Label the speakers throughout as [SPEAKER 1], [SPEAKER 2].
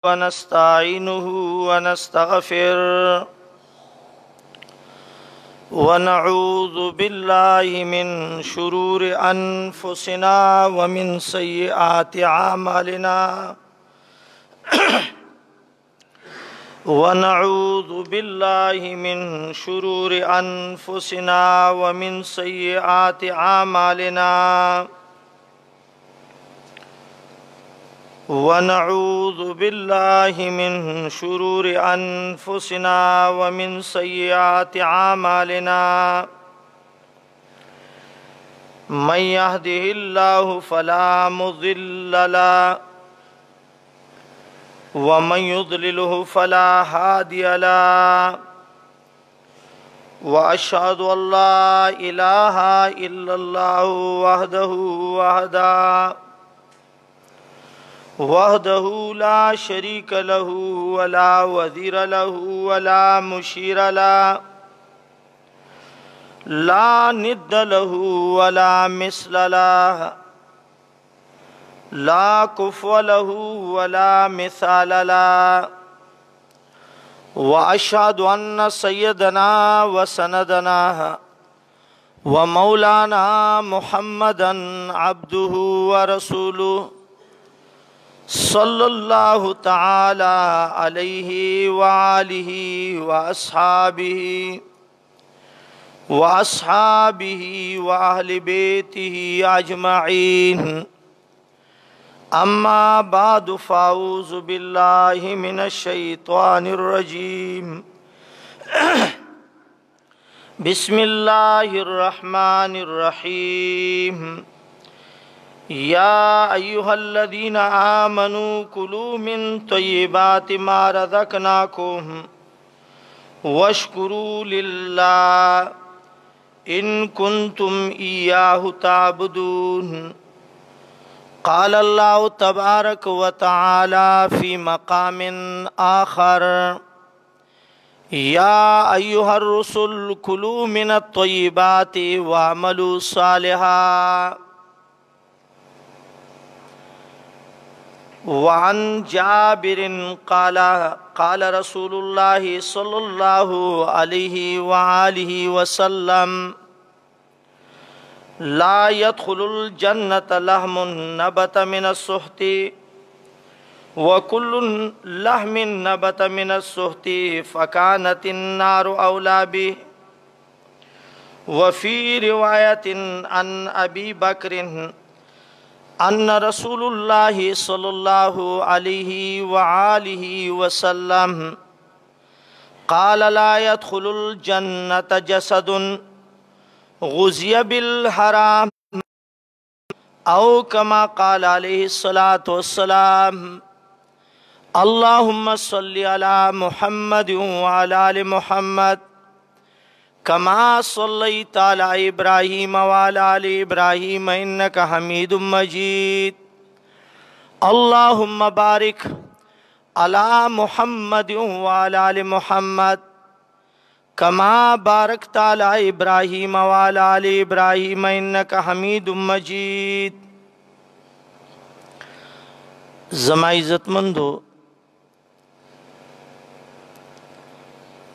[SPEAKER 1] ونستعينه ونستغفر ونعوذ بالله من شرور أنفسنا ومن سيئات أعمالنا ونعوذ بالله من شرور أنفسنا ومن سيئات أعمالنا ونعوذ بالله من شرور أنفسنا ومن سيئات أعمالنا من يهده الله فلا مضل له ومن يضلله فلا هادي له وأشهد أن لا إله إلا الله وحده لا شريك له ولا وزير له ولا مشير له لا ند له ولا مثل له لا كفو له ولا مثال له وأشهد أن سيدنا وسندنا ومولانا محمدا عبده ورسوله صلى الله تعالى عليه وآله وأصحابه وأهل بيته أجمعين أما بعد فأعوذ بالله من الشيطان الرجيم بسم الله الرحمن الرحيم يا أيها الذين آمنوا كلوا من طيبات ما رزقناكم واشكروا لله إن كنتم إياه تعبدون قال الله تبارك وتعالى في مقام آخر يا أيها الرسل كلوا من الطيبات واعملوا صالحا وعن جابر قال رسول الله صلى الله عليه وآله وسلم لا يدخل الجنة لحم نبت من السحت وكل لحم نبت من السحت فكانت النار أولى به وفي رواية عن أبي بكر أن رسول الله صلى الله عليه وآله وسلم قال لا يدخل الجنة جسد غزي بالحرام أو كما قال عليه الصلاة والسلام اللهم صل على محمد وعلى آل محمد كما صليت على إبراهيم وعلى آل إبراهيم إنك حميد مجيد اللهم بارك على محمد وعلى آل محمد كما باركت على إبراهيم وعلى آل إبراهيم إنك حميد مجيد زما عزت مندو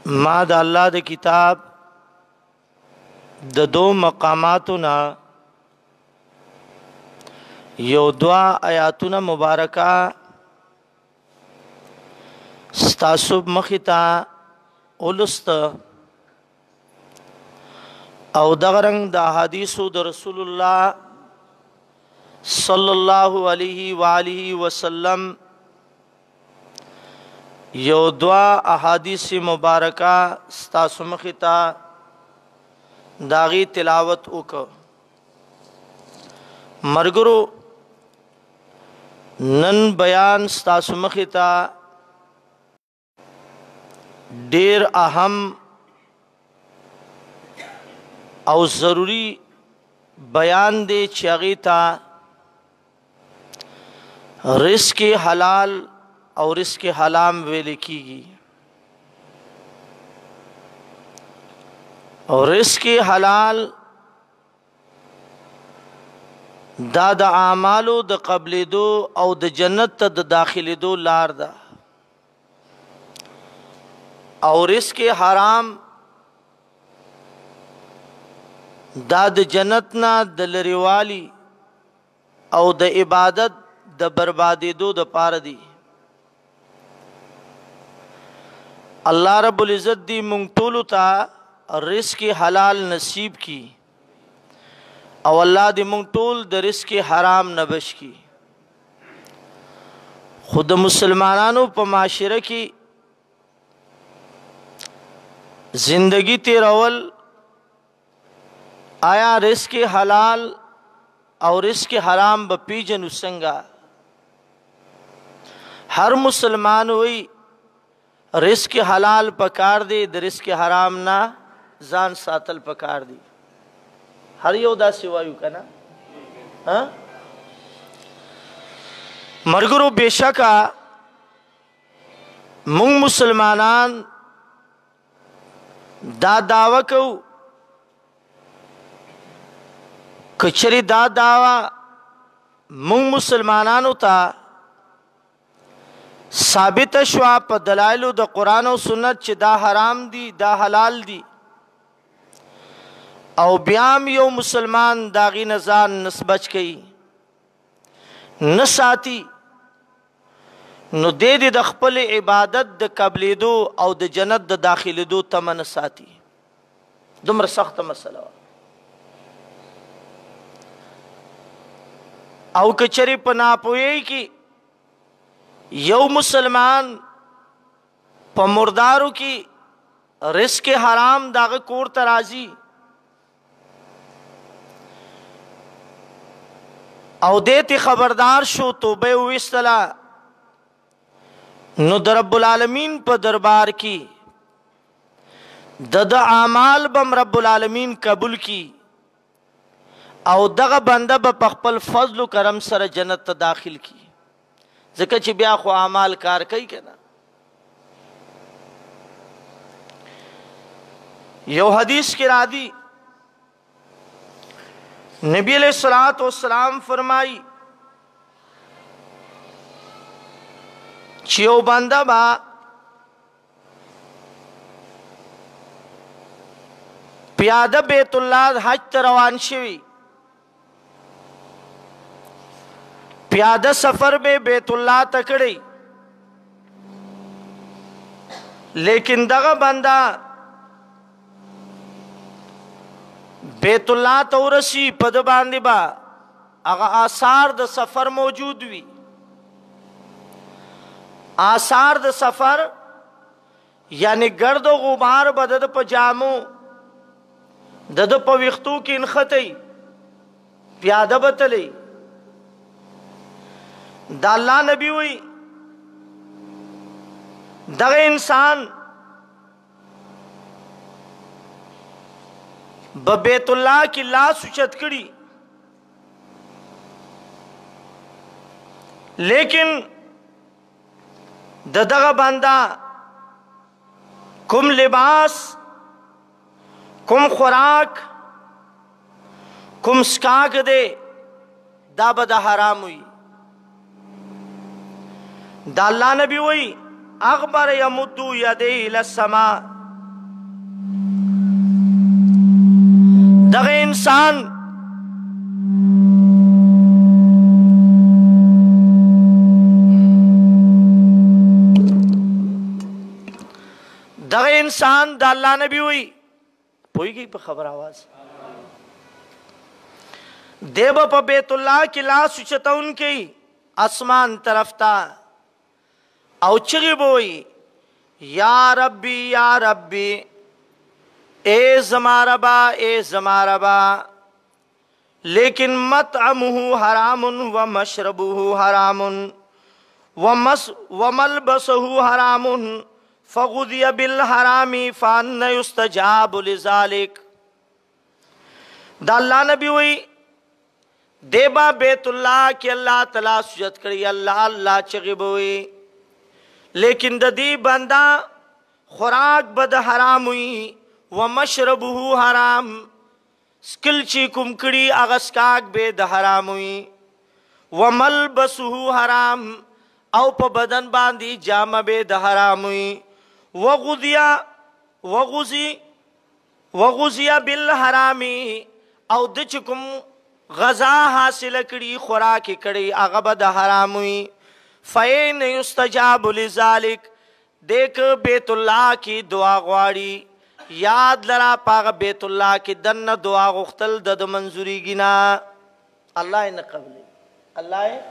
[SPEAKER 1] ما دا اللہ دا کتاب د دو مقاماتنا یو دعا آیاتنا مبارکہ ستاسب مخیتا اولست او دغرنگ دا حدیثو دا رسول اللہ صلی اللہ علیہ وآلہ وسلم یو دعا احادیث مبارکہ ستاسو مخیتا داغی تلاوت اوکو مرگرو نن بیان ستاسو مخیتا دیر اہم او ضروری بیان دے چاگی تا رزق حلال اور رزق حرام ویلے کی گی اور رزق حلال دا د اعمالو د قبل دو او د جنت ته د داخلي دو لار ده और रिस्क حرام دا د جنت نه د لریوالي او د عبادت د بربادېدو د پاره دی. الله رب العزت دی مونږ ټولو ته رزق حلال نصیب کی او الله دی مونږ ټول د رزق حرام نه بچ کی. خود مسلمانانو په معاشره کې زندگی تیرول آیا رزق حلال او رزق حرام به پیژنو څنګه؟ هر مسلمان وی رزق حلال پکار دی، د رزق حرام نه ځان ساتل پکار دی. هر یو داسې وایو که نه؟ مرګرو بېشکه مونږ مسلمانان دا دعوه کوو کچری دا دعوه مونږ مسلمانانو ته ثابت شوا په دلایلو د قرآن او سنت چې دا حرام دي دا حلال دي او بیا هم یو مسلمان د هغې نه ځان نسبچ کوي نه ساتي نو دی د خپل عبادت د قبلېدو او د جنت د داخلېدو تمه نه ساتي. دومره سخته مسله وه. او کچری په ناپوهۍ کې یو مسلمان په مردارو کې رزق حرام داغه کور ته راځي او دیتی خبردار شو توبه ویستلا نو در رب العالمین په دربار کې د اعمال بم رب العالمین قبول کی او دغه بنده په خپل فضل و کرم سره جنت ته داخل کی. ځکه چې بیا خو اعمال کار کوي کنه. یو حدیث کې راځي نبی علیہ الصلوۃ والسلام فرمائی چې یو بنده با پیاده بیت الله حج ته روان شوی، پیاده سفر به بیت الله تکړی، لیکن دغه بنده بیت الله ته ورسی په د باندې با هغه آثار د سفر موجود وي. آثار د سفر یعنی گرد و غبار به د په جامو د په ویښتو کې نښتی پیاده به تلی. د الله نبی وی دغه انسان به بیت الله کې لاس اوچت کړي لیکن دغه بنده کوم لباس کوم خوراک کوم سکاک دی دا به د حرام وي. دا الله نبی وی اغبر یمدو یدیه الی السماء دغه انسان د الله نبی وی پویږي په خبر आवाज دیو په بیت الله کې لاس چتون کې اسمان طرف تا او چغي بوي یا ربي یا ربي اے زماربا اے زماربا لیکن مطعمه حرام ومشربه حرام وملبسه حرام فغذي بالحرام فان يستجاب لذلك. دا اللہ نبی وی دیبا بیت اللہ کی اللہ تعالی سجد کری اللہ اللہ چغبوی لیکن د دې بندا خوراک بد حرام ہوئی ومشربه حرام سکل چی کم کڑی اغسکاک بے د حرام ہوئی وملبسه حرام او پا بدن باندی جامع بے د حرام ہوئی وغذی بالحرامی او د چکم غذا حاصل کړي خوراک کړي هغه به د حرام وي فین یستجاب لذلک دیک بیت الله کی دعا غواړي یاد لرا پاغه بیت الله کی دن دعا غختل د منظوری گنا الله نه قبل الله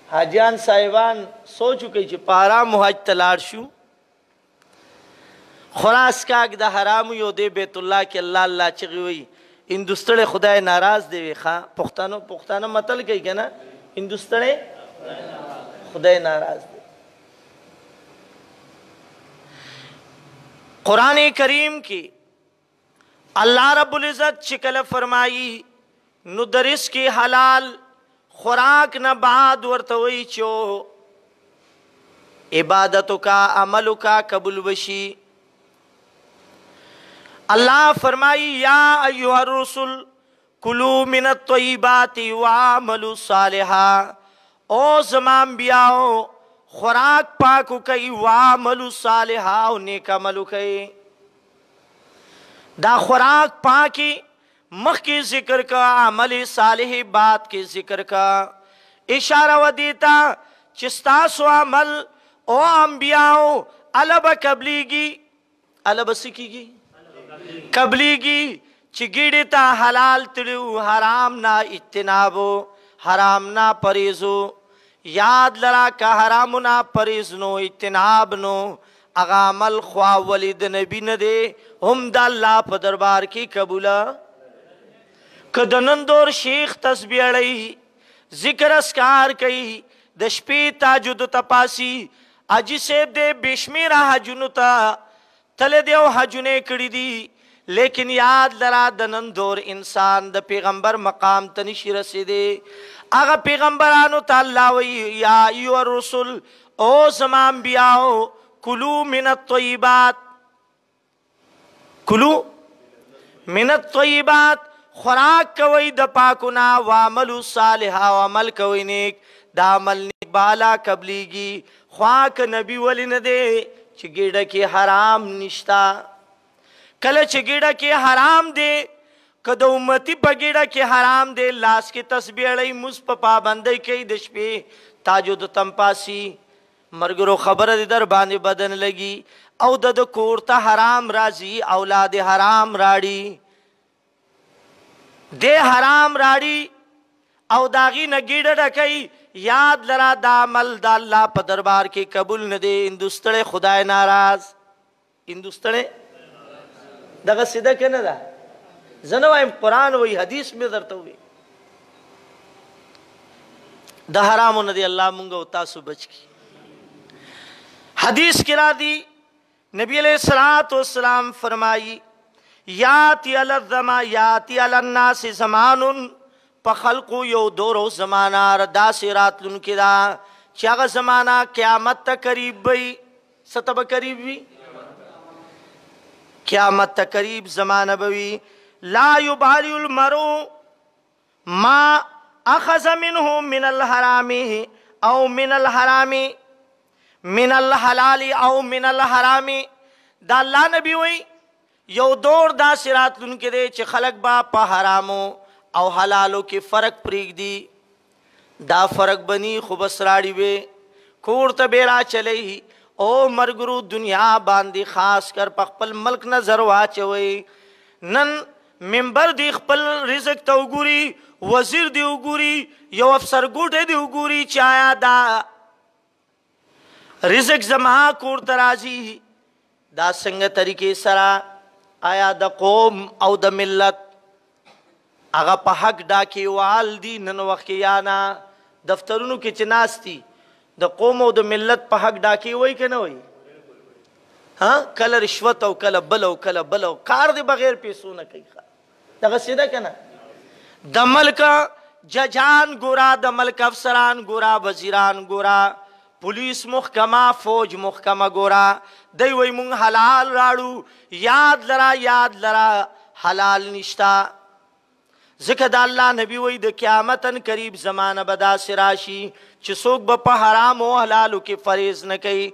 [SPEAKER 1] حاجیان صاحبان سوچو کوي چې پارا محج تلار شو خلاص کاک د حرام یو دی بیت الله کې الله الله چغي وي هندوستړی خدای ناراض دی ښا پښتانه متل کوي کنه هندوستړی خدای ناراض دی قرآن کریم کی اللہ رب العزت شکل فرمائی نو درس کی حلال خوراک نہ بعد ورتوئی چو عبادتو کا عملو کا قبول وشی اللہ فرمائی یا ایوہ الرسل کلو من الطیبات وعملو صالحا او زمان بیاؤ خوراک پاکو کئی وعملو صالحا و نیک عملو کئی دا خوراک پاکی مخ کی ذکر کا عمل صالح بات کی ذکر کا اشارہ و دیتا چستاسو عمل او انبیاءو علب قبلیگی علب سکیگی قبلیگی چگیڑی تا حلال تلیو حرام نا اجتنابو حرام نا پریزو یاد لرا کا حرام نا پریزنو اجتنابنو اغا عمل خواہ ولید نبی ندے ہم دا اللہ پا دربار کی قبولا کدنن دور شیخ تسبیح اڑی ذکر اسکار کئی دشپی تاجد تپاسی اجی سیب دے بیشمیرہ حجنو تا تل دیو حجنے کڑی دی لیکن یاد لرا دنن دور انسان دا پیغمبر مقام تنشی رسی دے اگا پیغمبرانو تا اللہ وی یا ایو الرسول او زمان بیاؤ کلو من الطیبات کلو من الطیبات خوراک کوئی دا پاکونا وعملو صالحا وعمل کوئی نیک دا عمل نیک بالا قبلیگی خواک نبی ولی ندے چگیڑا کی حرام نشتا کل چگیڑا کی حرام دے کد امتی پا گیڑا کی حرام دے لاس کی تسبیح اڑائی مز پا پابندی کئی دشپی تاجو دو تمپاسی مرگرو خبر دی در باندې بدن لگی او د کورتا حرام رازی اولاد حرام راڑی دے حرام راڑی او داغی نگیڑا ڈکئی یاد لرا دا عمل دا اللہ پا دربار کی قبول ندے ہندوستڑے خدای ناراض ہندوستڑے دغه سیده کنه ده زنه وایم قرآن وی حدیث می درته وی د حرامو نه دی الله مونږ او تاسو بچ کی حدیث کرا دی نبی علیہ الصلوۃ والسلام فرمائی یاتی علی الناس زمان په خلقو یو دورو زمانہ ردا سرات لن کدا چې هغه زمانہ قیامت ته قریب وي ستب قریب وي قیامت تا قریب زمانہ بوی لا یبالی المرء ما اخذ منه من الحرام او من الحرام من الحلال او من الحرام دا اللہ نبی وی یو دور دا سرات لن کے دے چھ خلق با پا حرامو او حلالو کی فرق پریگ دی دا فرق بنی خوبس راڑی وے کورتا بیرا چلے ہی او مرگرو دنیا باندی خاص کر پخپل ملک نظر واچوئی نن ممبر دی خپل رزق تا اگوری وزیر دی اگوری یو افسر گوٹے دی اگوری چایا دا رزق زما کور ترازی دا سنگ طریقے سرا آیا دا قوم او دا ملت اگا پا حق ڈاکی وال دی نن وقیانا دفترونو کی چناستی د قوم او د ملت په حق ډاکی وای کنه وای ها کله رشوت او کله بل او کله بل او کار دی بغیر پیسو نه کوي دغه سیده کنه د ملک ججان ګورا د ملک افسران ګورا وزیران ګورا پولیس محکمه فوج محکمه ګورا دی وای مون حلال راړو یاد لرا حلال نشتا ذکر دا اللہ نبی وی دا قیامتن قریب زمانہ بدا سراشی چی سوک با حرام و حلالو کی فریض نکی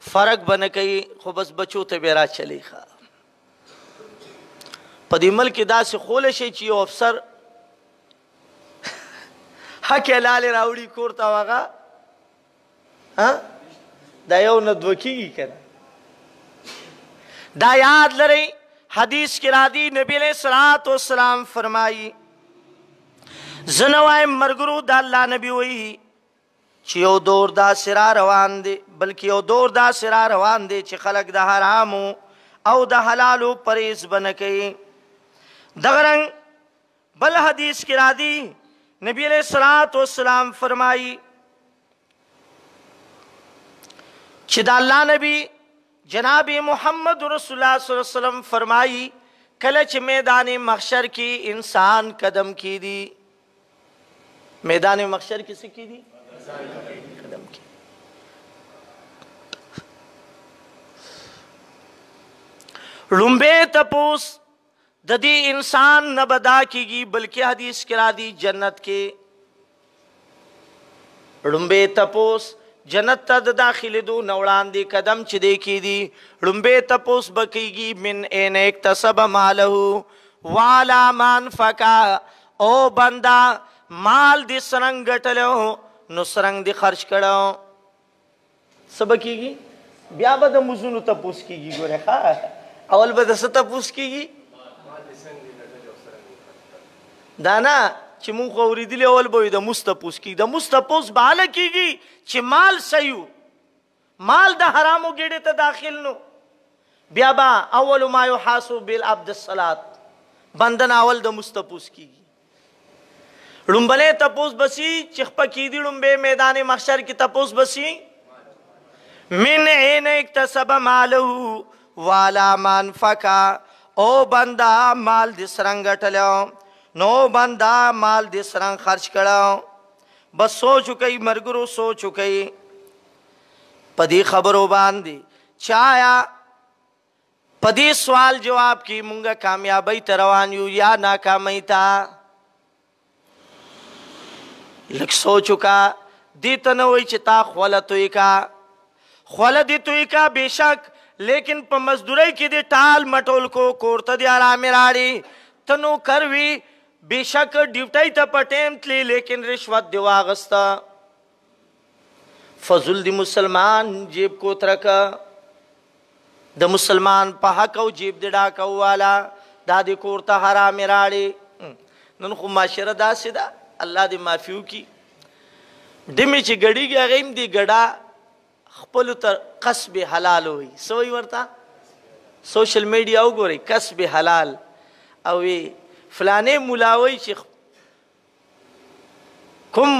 [SPEAKER 1] فرق بنکی خو بس بچو تا بیرا چلی خواه پا دی ملک دا سی خولشی چی یو افسر حق حلال راوڑی کورتا وغا دا یو ندوکی گی کنا دا یاد لرئی حدیث کی رادی نبی علیہ السلام فرمائی زنوائے مرگرو دا اللہ نبی وی چی یو دور دا سرا روان دے بلکہ یو دور دا سرا روان دے چی خلق دا حرامو او دا حلالو پریز بنکئی دغرنگ بل حدیث کی رادی نبی علیہ السلام فرمائی چی دا اللہ نبی جناب محمد رسول اللہ صلی اللہ علیہ وسلم فرمائی کلچ میدان محشر کی انسان قدم کی دی میدان محشر کسی کی دی قدم کی رنبے تپوس ددی انسان نہ بدا کی گی بلکہ حدیث کرا دی جنت کے رنبے تپوس جنت تا داخل دو نوڑان دی قدم چی دے کی دی رنبے تپوس بکی گی من این اکتسب مالہو والا مان فکا او بندہ مال دی سرنگ گٹلو نو سرنگ دی خرچ کرو سب کی گی بیا با دا مزونو تپوس کی گی گو رکھا اول با دا سا تپوس کی گی دانا چی مون خوری دلی اول بوی دا مستپوس کی دا مستپوس بالا کی گی چی مال سیو مال دا حرامو گیڑے تا داخل نو بیا با اولو ما یحاسو بالعبد الصلاة بندن اول دا مستپوس کی گی رنبلے تپوس بسی چخپا کی دی رنبے میدان محشر کی تپوس بسی من این اکتسب مالہو والا من فکا او بندہ مال دی سرنگٹ لیو نو بندہ مال دی سرنگ خرچ کراؤ بس سو چکئی مرگرو سو چکئی پدی خبرو باندی چایا پدی سوال جواب کی منگا کامیابی تروانیو یا ناکامی تا لکھ سو چکا دیتا نوی چتا خولتوی کا خولت دیتوی کا بے شک لیکن پا مزدوری کی دی ٹال مٹول کو کورتا دی آرامی راڑی تنو کروی بے شک ڈیوٹائی تا پٹیم تلی لیکن رشوت دیو آغستا فضل دی مسلمان جیب کو ترکا دا مسلمان پا حقو جیب دی ڈاکو والا دا دی کورتا حرامی راڑی نن خو معاشرہ دا سی دا اللہ دی معافیو کی دمی چی گڑی گیا غیم دی گڑا خپلو تر قصب حلال ہوئی سوئی ورطا سوشل میڈیا ہو گو رہی قصب حلال اوی فلانے ملاوی چی کم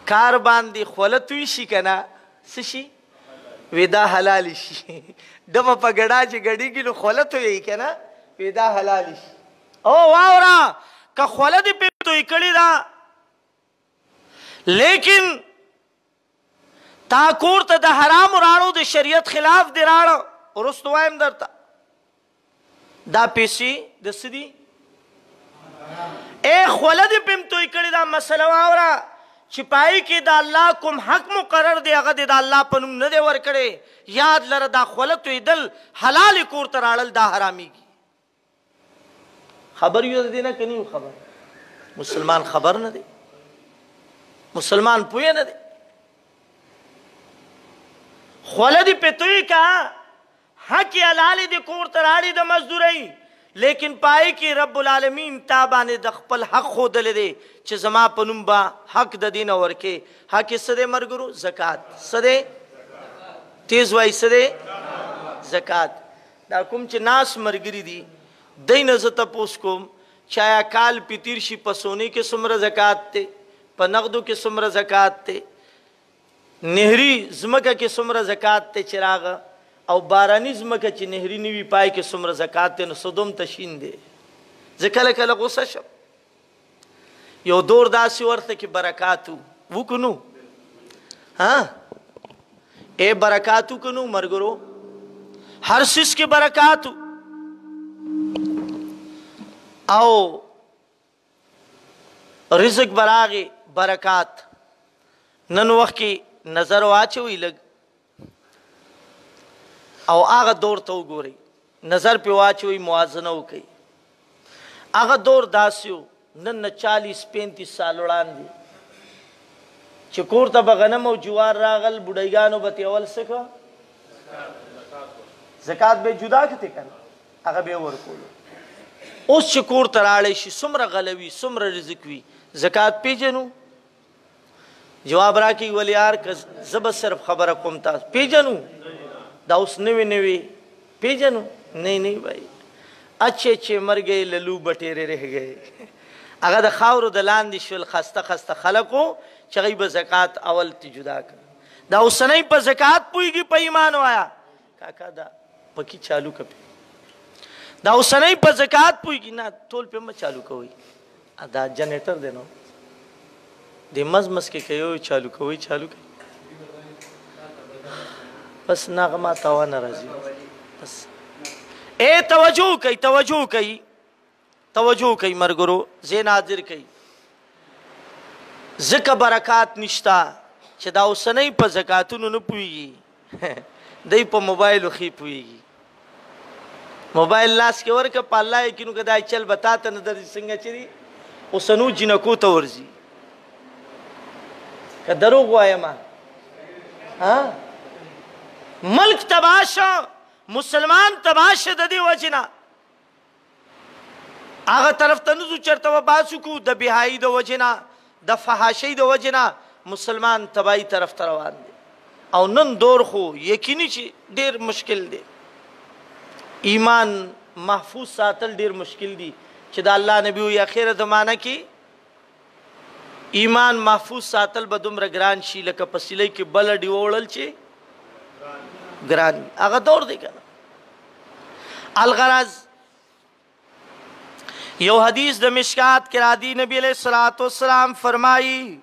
[SPEAKER 1] کار باندی خولتوی شی کنا سشی ویدا حلالی شی دم پا گڑا چی گڑی گلو خولتوی کنا ویدا حلالی شی او واورا کا خولت پی تو اکڑی دا لیکن تاکور تا دا حرام راڑو دا شریعت خلاف دی راڑو اور اس دوائم در تا دا پیسی دست دی اے خولد پیم تو اکڑی دا مسئلہ واورا چپائی کی دا اللہ کم حق مقرر دے اغد دا اللہ پنم ندے ورکڑے یاد لر دا خولد تو دل حلال کور تراڑل دا حرامی کی خبر یو دینا کنیو خبر مسلمان خبر نہ دے مسلمان پوئے نہ دے خولد پہ توی کا حق علالی دی کور تراڑی دا مزدوری لیکن پائی کی رب العالمین تابانے دا خپل حق خود لے دے چھ زما پنم با حق دا دین ورکے حق صدے مرگرو زکاة صدے تیز وائی صدے زکاة دا کم چھ ناس مرگری دی دین ازتا پوس کم چایا کال پی تیرشی پا سونے کے سمر زکاة تے پا نغدو کے سمر زکاة تے نہری زمکہ کے سمر زکاة تے چراغا او بارانی زمکہ چی نہری نوی پائی کے سمر زکاة تے نو صدوم تشین دے زکلکل غصہ شب یو دور داسی ورطا کی برکاتو وہ کنو ہاں اے برکاتو کنو مرگرو ہر سس کے برکاتو او رزق براغي برکات نن وخت کې نظر واچوي لګ او هغه دور ته وګورئ نظر په واچوي موازنه وکړي هغه دور داسیو نن 40-35 سال وړاندې چې کور ته به غنم او جوار راغل بډایګانو به اول څه زکات به جدا کړي کنه هغه به ورکول اوس چې کور ته راړې شي څومره غلوي څومره رزق وي زکات پیژنو جواب راکړي ولیار که زب صرف خبره کوم تاسو پیژنو دا اوس نوی نوی پیژنو نہیں بھائی اچھے اچھے مر گئے للو بٹیرے رہ گئے اگر دا خاور دا لاندی شول خسته خسته خلقو چغی با زکاة اول تی جدا کر دا اوسنی پا زکاة پوئیگی پا ایمان وایا کاکا دا پکی چالو کپی دا اوسنی پا زکاة پوئیگی نا تول پی ما چالو کوئی دا جنیٹر دینو دی مز کے کئیو چالو کوئی بس ناغما تاوانا رازی بس اے توجہ کئی مرگرو زین حاضر کئی زکا برکات نشتا چه دا اوسنی پا زکاتونو نپویگی دی پا موبایلو خی پویگی موبایل لاس کے ورکا پا اللہ یکنو کدای چل بتاتا ندر سنگا چری اوسنو جنکو تا ورزی که دروغ وایا ما ملک تباشا مسلمان تباش د دې وجنا هغه طرف ته نزو چرته و باسو کو د بهای د وجنا د فحاشۍ د وجنا مسلمان تبای طرف ته روان دي او نن دور خو یقیني چې ډیر مشکل دی ایمان محفوظ ساتل ډیر مشکل دی چې د الله نبی وي اخره زمانہ کې ایمان محفوظ ساتل به دومره ګران شي لکه پسیلې کې بل دی وړل چې گران اگر دور دے گا الغرض یو حدیث د مشکات کرا دی نبی علیہ الصلوۃ والسلام فرمائی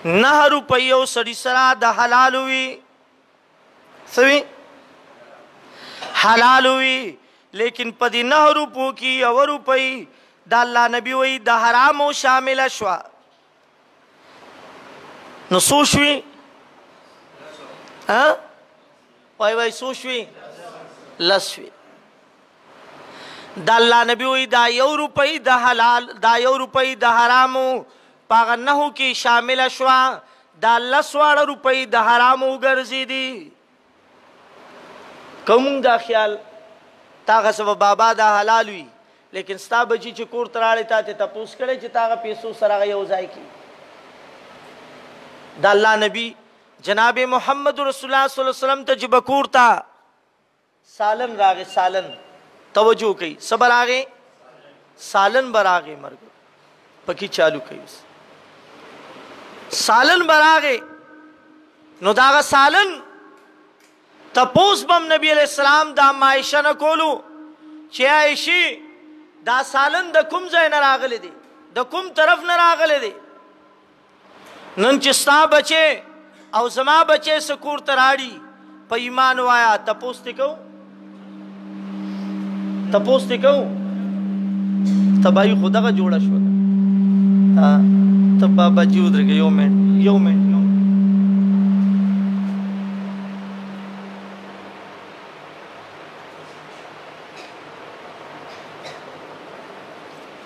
[SPEAKER 1] 9 روپیو سړی سره د حلال وی سوي حلال وی لیکن پدی 9 روپو کی او روپی د الله نبی وی د حرامو شامل شوا نو سوشوی وای سوشوی لسوی دا اللہ نبی وی دا 1 روپی دا حلال دا 1 روپی دا حرامو پاغا نهو کی شامل شوا دا 10 روپی دا حرامو گرزی دی کمون دا خیال تاغا سبا بابا دا حلال وی لیکن ستا بچی چی کور ترالی تا تی تپوس کرے چی تاغا پیسو سراغ یوزائی کی دا اللہ نبی جناب محمد رسول اللہ صلی اللہ علیہ وسلم تجب کور تا سالن راغے سالن توجہ کئی صبر آگے سالن بر آگے مرگو پکی چالو کئی سالن بر آگے نو داغا سالن تپوس بم نبی علیہ السلام دا معایشہ نکولو چی عائشی دا سالن دا کم زین راغلے دے دا کم طرف نراغلے دے نن چستا بچے او زما بچے سکور تراڑی پا ایمان وایا تپوس تکو تبایی خدا کا جوڑا شو تب بابا جی ادھر گئے یو منٹ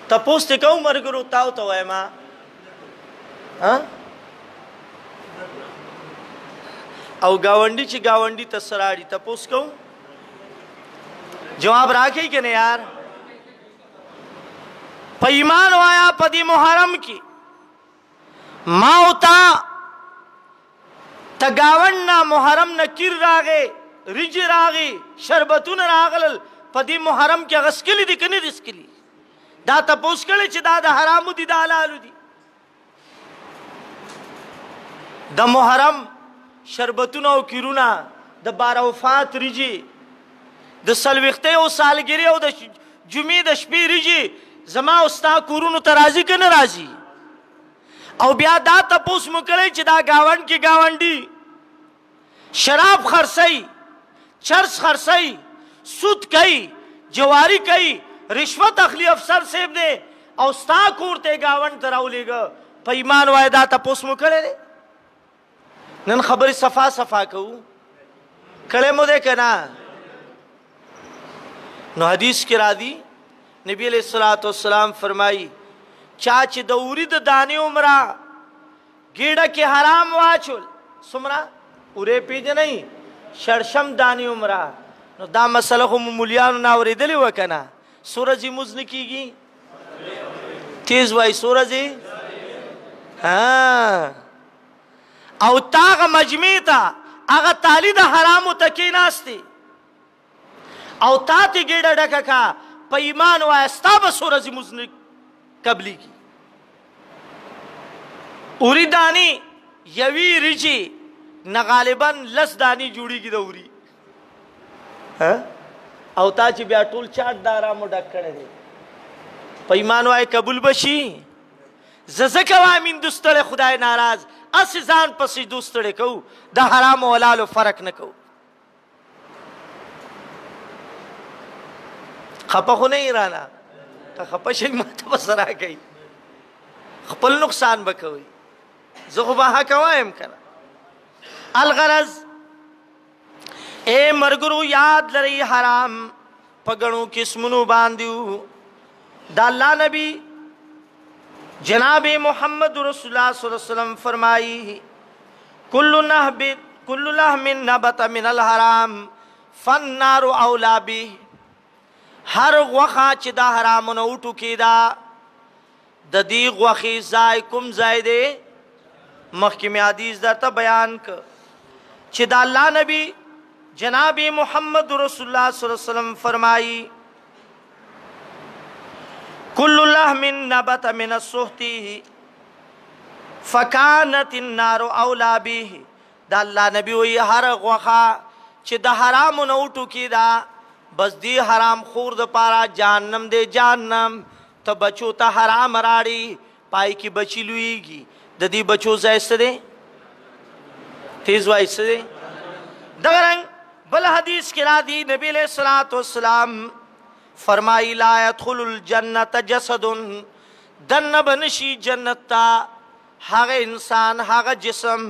[SPEAKER 1] تپوس تکو مرگرو تاو تو ایما او گاونڈی چی گاونڈی تسراڑی تپوس کو جواب راکھی کہ نہیں یار پا ایمان وایا پا دی محرم کی ماؤتا تا گاونڈنا محرم نکیر راگے رج راگے شربتون راگلل پا دی محرم کی اغسکلی دی کنی دسکلی دا تپوس کلی چی دا حرامو دی دا حلالو دی دا محرم شربتون او کیرونا دا باروفات رجی د سلوخته او سالګری او د جمعې د شپې ریږي زما استا کورونو ته راځي که نه راځي او بیا دا تپوس مو کړی چې دا گاونډ کې گاونډي شراب خرڅوي چرس خرڅوي سود کوي جواری کوي رشوت اخلي افسر صاحب دی او ستا کور ته گاوند ته راولېږه په ایمان وای دا تپوس مو کړی دی نن خبرې صفا صفا کوو کړی مو دی که نه نو حدیث کې راځي نبی علیہ الصلوۃ والسلام فرمایي چا چې د اوري د دانې عمره ګیډه کې حرام واچول څومره اورې پیژنئ شړشم دانې عمره نو دا مسله خو مولیانو نه اورېدلې وه که نه سورج مز نه کېږي تیز وایي سورج او تاغه مجمع ته هغه تالی د حرامو ته کېناستې او تا ته ګېډه ډکه کا په ایمان وایه ستا به سورج مز نه قبلېږي اوري دانې یوې ریجې نه غالبا 10 دانې جوړېږي د اوري او تا چې بیا ټول چاټ د ارامو ډک کړی دی په ایمان وایه قبول به شي زه ځکه وایم هندو ستړی خدای ناراض اسې ځان په سجدو ستړی کوو د حرامو حلالو فرق نه کوو خپه خو نه یې رانه که خپه شئ ماته به څه راکوئ خپل نقصان به کوئ زه خو به حقه وایم که نه الغرض اے مرګرو یاد لرئ حرام په ګڼو قسمونو باندې وو د الله نبی جناب محمد رسول الله صلی الله علیه وسلم فرمائی کل لحم نبت من الحرام فالنار اولا به هر غوخه چې د حرامونو وټوکېده د دې غوښې ځای کوم ځای دی مخکې مې حدیث درته بیان که چې د الله نبی جناب محمد رسول الله صلی الله علیه وسلم فرمائی کل لحم نبت من السحت فکانت النار اولا به د الله نبی وی هر غوخه چې د حرامو نه وټوکېده بس دی حرام خور د پاره جهنم دی جهنم ته بچو ته حرام راړي پای کې بچی لویږي د دې بچو ځای څه دی تیز وایي څه دی دغه رنګ بل حدیث کې راځي نبی علیہ الصلوۃ والسلام فرمائی لا يدخل الجنة جسد دن بنشی جنت تا هغه انسان هغه جسم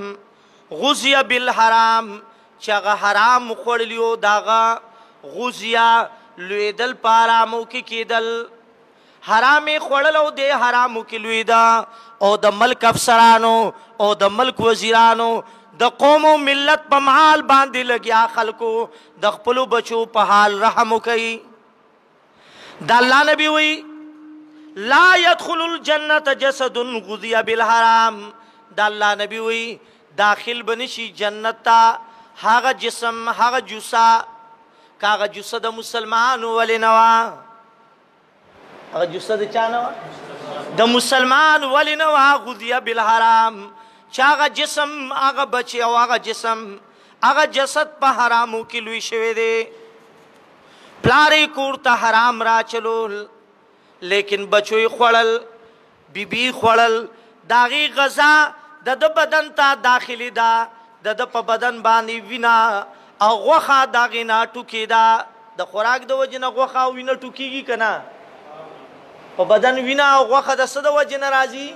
[SPEAKER 1] غزی بالحرام چې هغه حرام خوړلیو داغه غزیا لویدل پارامو کې کېدل حرامې خوړلو دی حرامو کې لویدا او د ملک افسرانو او د ملک وزیرانو د قوم و ملت په مال باندې لګیا خلکو د خپلو بچو په حال رحم وکړي د الله نبی وی لا يدخل الجنة جسد غذي بالحرام د الله نبی وی داخل بنشي جنت تا هغه جسم هغه جوسا کاغه جوسه د مسلمانو ولنوا هغه جوسه د چا نوا د مسلمان ولنوا غذي بالحرام چاغه جسم هغه بچي او هغه جسم هغه جسد په حرامو کې لوي شوی دی پلاری کور ته حرام را چلول لیکن بچوی خوړل بیبي خوړل داغي غذا د بدن ته داخلي دا د په بدن باندې وینا او غوخه داغي نه ټوکی دا د خوراک د وجنه غوخه او وینه ټوکیږي کنه په بدن وینا او غوخه د څه د وجنه راځي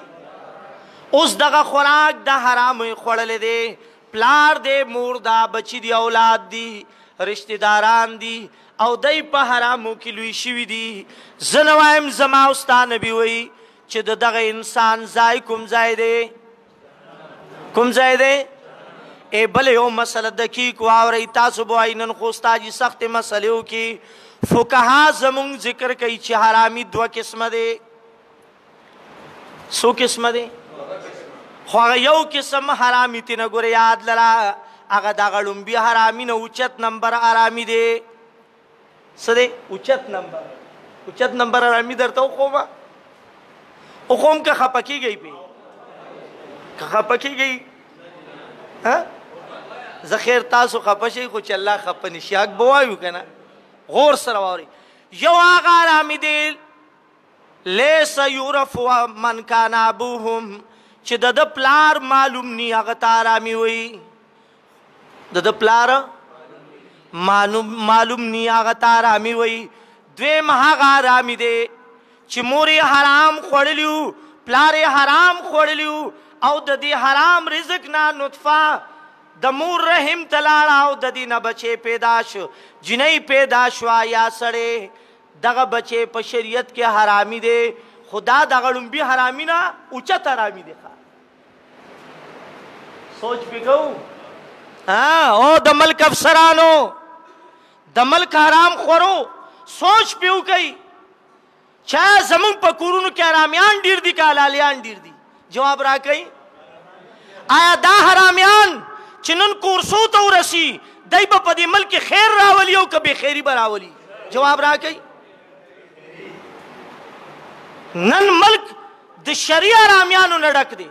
[SPEAKER 1] اوس دغه خوراک د حرام خوړل دي پلار دې مور دا بچی دی اولاد دی رشتہ داران دی او دای په حرامو کې لوی شوی دی زنوایم زما استا نبی وی چې دغه انسان ځای کوم ځای دی کوم ځای دی ای بل یو مسله دقیق واورئ تاسو به وایئ نن خو استاد سختې مسلې وکړي فقها زمونږ ذکر کوي چې حرامي 2 قسمه دی څو قسمه دی خو هغه یو قسم حرامي تېنه ګوره یاد لره هغه دغه لومبي حرامي نه اوچت نمبر حرامي دی څه دی اوچت نمبر حرامي درته وښومه وښوم که خفه کېږئ پې که خفه کېږئ زه خیر تاسو خفه شئ خو چې الله خفه نه شي حق به وایو که نه غور سره واورئ یو هغه حرامي دی لیس یورف من کان ابوهم چې د پلار معلوم نی هغه ته حرامي وایي د پلار معلوم نی هغه ته حرامي وایي دویم هغه حرامي دی چې مور یې حرام خوړلی وو، پلار یې حرام خوړلی وو، او د دې حرام رزق نه نطفه د مور رحم ته لاړه او د دې نه بچی پیدا شو، جنۍ پیدا شوه یا سړی، دغه بچی په شریعت کې حرامي دی، خدا دغه لومبي حرامي نه اوچت حرامي دی. سوچ پې کوو او د ملک افسرانو، د ملک حرام خورو سوچ پې وکئ چا زمونږ په کورونو کې حرامیان ډیر دي که حلالیان ډیر دي؟ جواب راکئ. آیا دا حرامیان چې نن کورسو ته ورسي دی به په دې ملک کې خیر راولي او که بې خیري به راولي؟ جواب راکئ. نن ملک د شرعي حرامیانو نه ډک دی.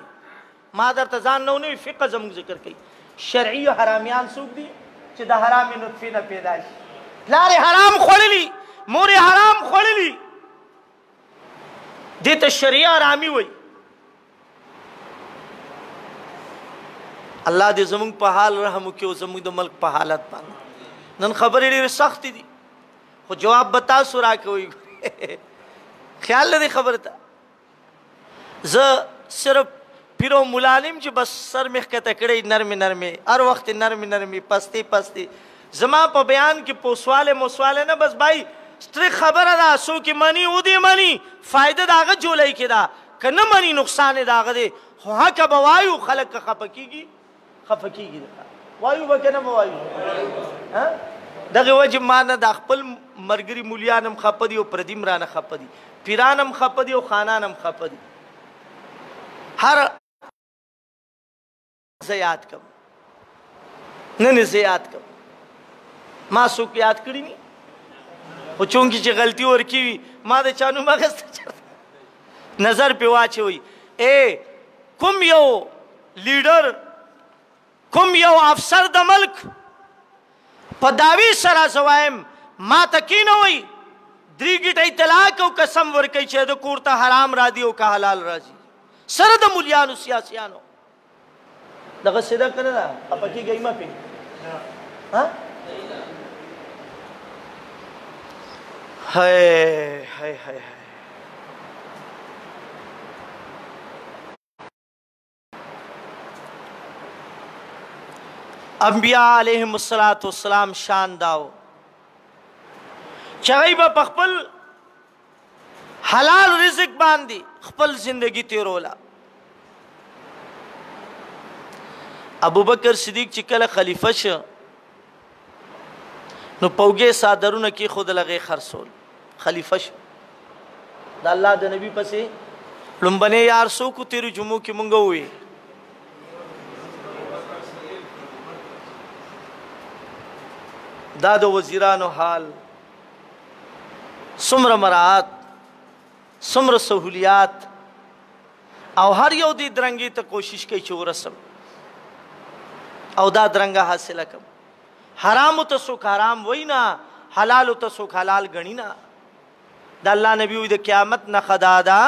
[SPEAKER 1] ما درته ځان نه ونوي فقه زموږ ذکر کوي. شرعي حرامیان څوک دي چې د حرامې نطفې نه پیدا شي؟ پلار یې حرام خوړلي، مور یې حرام خوړلي، دې ته شرعي حرامي وایي. الله دې زموږ په حال رحم وکړي او زموږ د ملک په حالت باندې. نن خبرې ډېرې سختې دي خو جواب به تاسو راکوئ. خیال لري خبره ته. زه صرف پیر او ملا نیم چې بس سر مې ښکته کړی نرمې نرمې، هر وخت نرمې نرمې پستې پستې. زما په بیان کې پوسواله موسواله نه، بس بھائی سترک خبره ده، څوک یې مني او دې مني، فایده د هغه جولی کې ده، که نه مني نقصان یې د هغه دی. خو حقه به وایو، خلک که خفه کېږي خفه کېږي، وایو به که نه به وایو. دغې وجې ما نه دا خپل ملګري مولیان هم خفه دي او پردي هم رانه خفه دي، پیران هم خفه دي او خانان هم خفه دي. هر زه یاد کم، نن زه یاد کم، ما څوک یاد کړي ني، خو چونکې چې غلطي ورکې وي ما د چا نوم اخیسته نظر پې واچوئ. کوم یو لیډر، کوم یو افسر د ملک په دعوی سره زه وایم ما ته کېنوئ، درې ګیټۍ طلاق او قسم ورکوي چې د کور ته حرام راځي او که حلال راځي، سره د مولیانو سیاسیانو. دغسې ده که نه ده؟ خفه کېږئ مه پرې. هی هی هی انبیاء علیهم السلام شان داو چې هغوی به په خپل حلال رزق باندې خپل زندگی تیروله. ابوبکر صدیق چې کله خلیفه شه نو پوګې صادرونه کې خود لغې خرڅول، خلیفه شه. د الله د نبی پسې لومبنې یار څوک تیرو جمعو کې مونږ ووي دا د وزیرانو حال، څومره مراعات، څومره سهولیات، او هر یو دې درنګې ته کوشش کوي چې ورسم او دا درنګه حاصله کم. حرامو ته څوک حرام وایي نه، حلالو ته څوک حلال ګڼي نه. د الله نبي وایي د قیامت نښه دا ده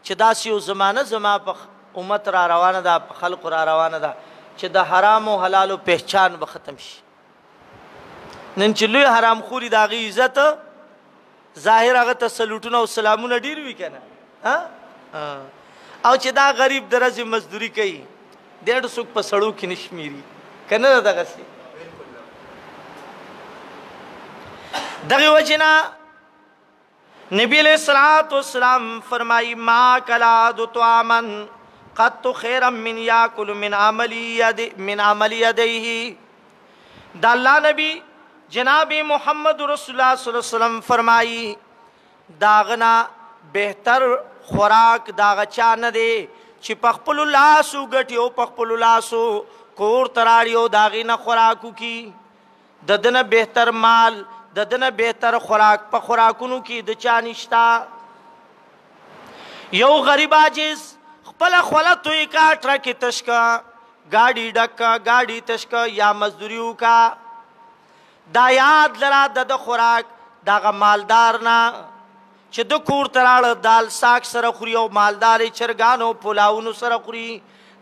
[SPEAKER 1] چې داسې یو زمانه زما په امت را روانه ده، په خلقو را روانه ده چې د حرامو حلالو پہچان به ختم شي. نن چې لوی حرام خوري د هغې عزت ظاهر هغه ته سلوټونه او سلامونه ډېر وي که نه، او چې دا غریب د ورځې مزدوري کوي ډېر څوک په سړو کې نه شمېري که نه ده دغسې. دغې وجې نه نبی علیہ الصلوۃ والسلام فرمائی ما کلا دو طعاما قط خیرا من یاکل من عمل یدیہ. دا اللہ نبی جناب محمد رسول اللہ صلی اللہ علیہ وسلم فرمائی داغنا بہتر خوراک داغ چا نه دی چې په خپلو لاسو ګټي او په خپلو لاسو کور ته راړي او د هغې نه خوراک وکړي. د ده نه بهتر مال، د ده نه بهتر خوراک په خوراکونو کې د چا نشته. یو غریب عاجز خپله خوله توی کا، ټرکې تش کا، ګاډي ډک کا، ګاډي تش کا یا مزدوري وکړه. دا یاد لره د ده خوراک د هغه مالدار نه چې د کور ته راړه دال ساک سره خوري او مالدارې چرګانو پلاونو سره خوري.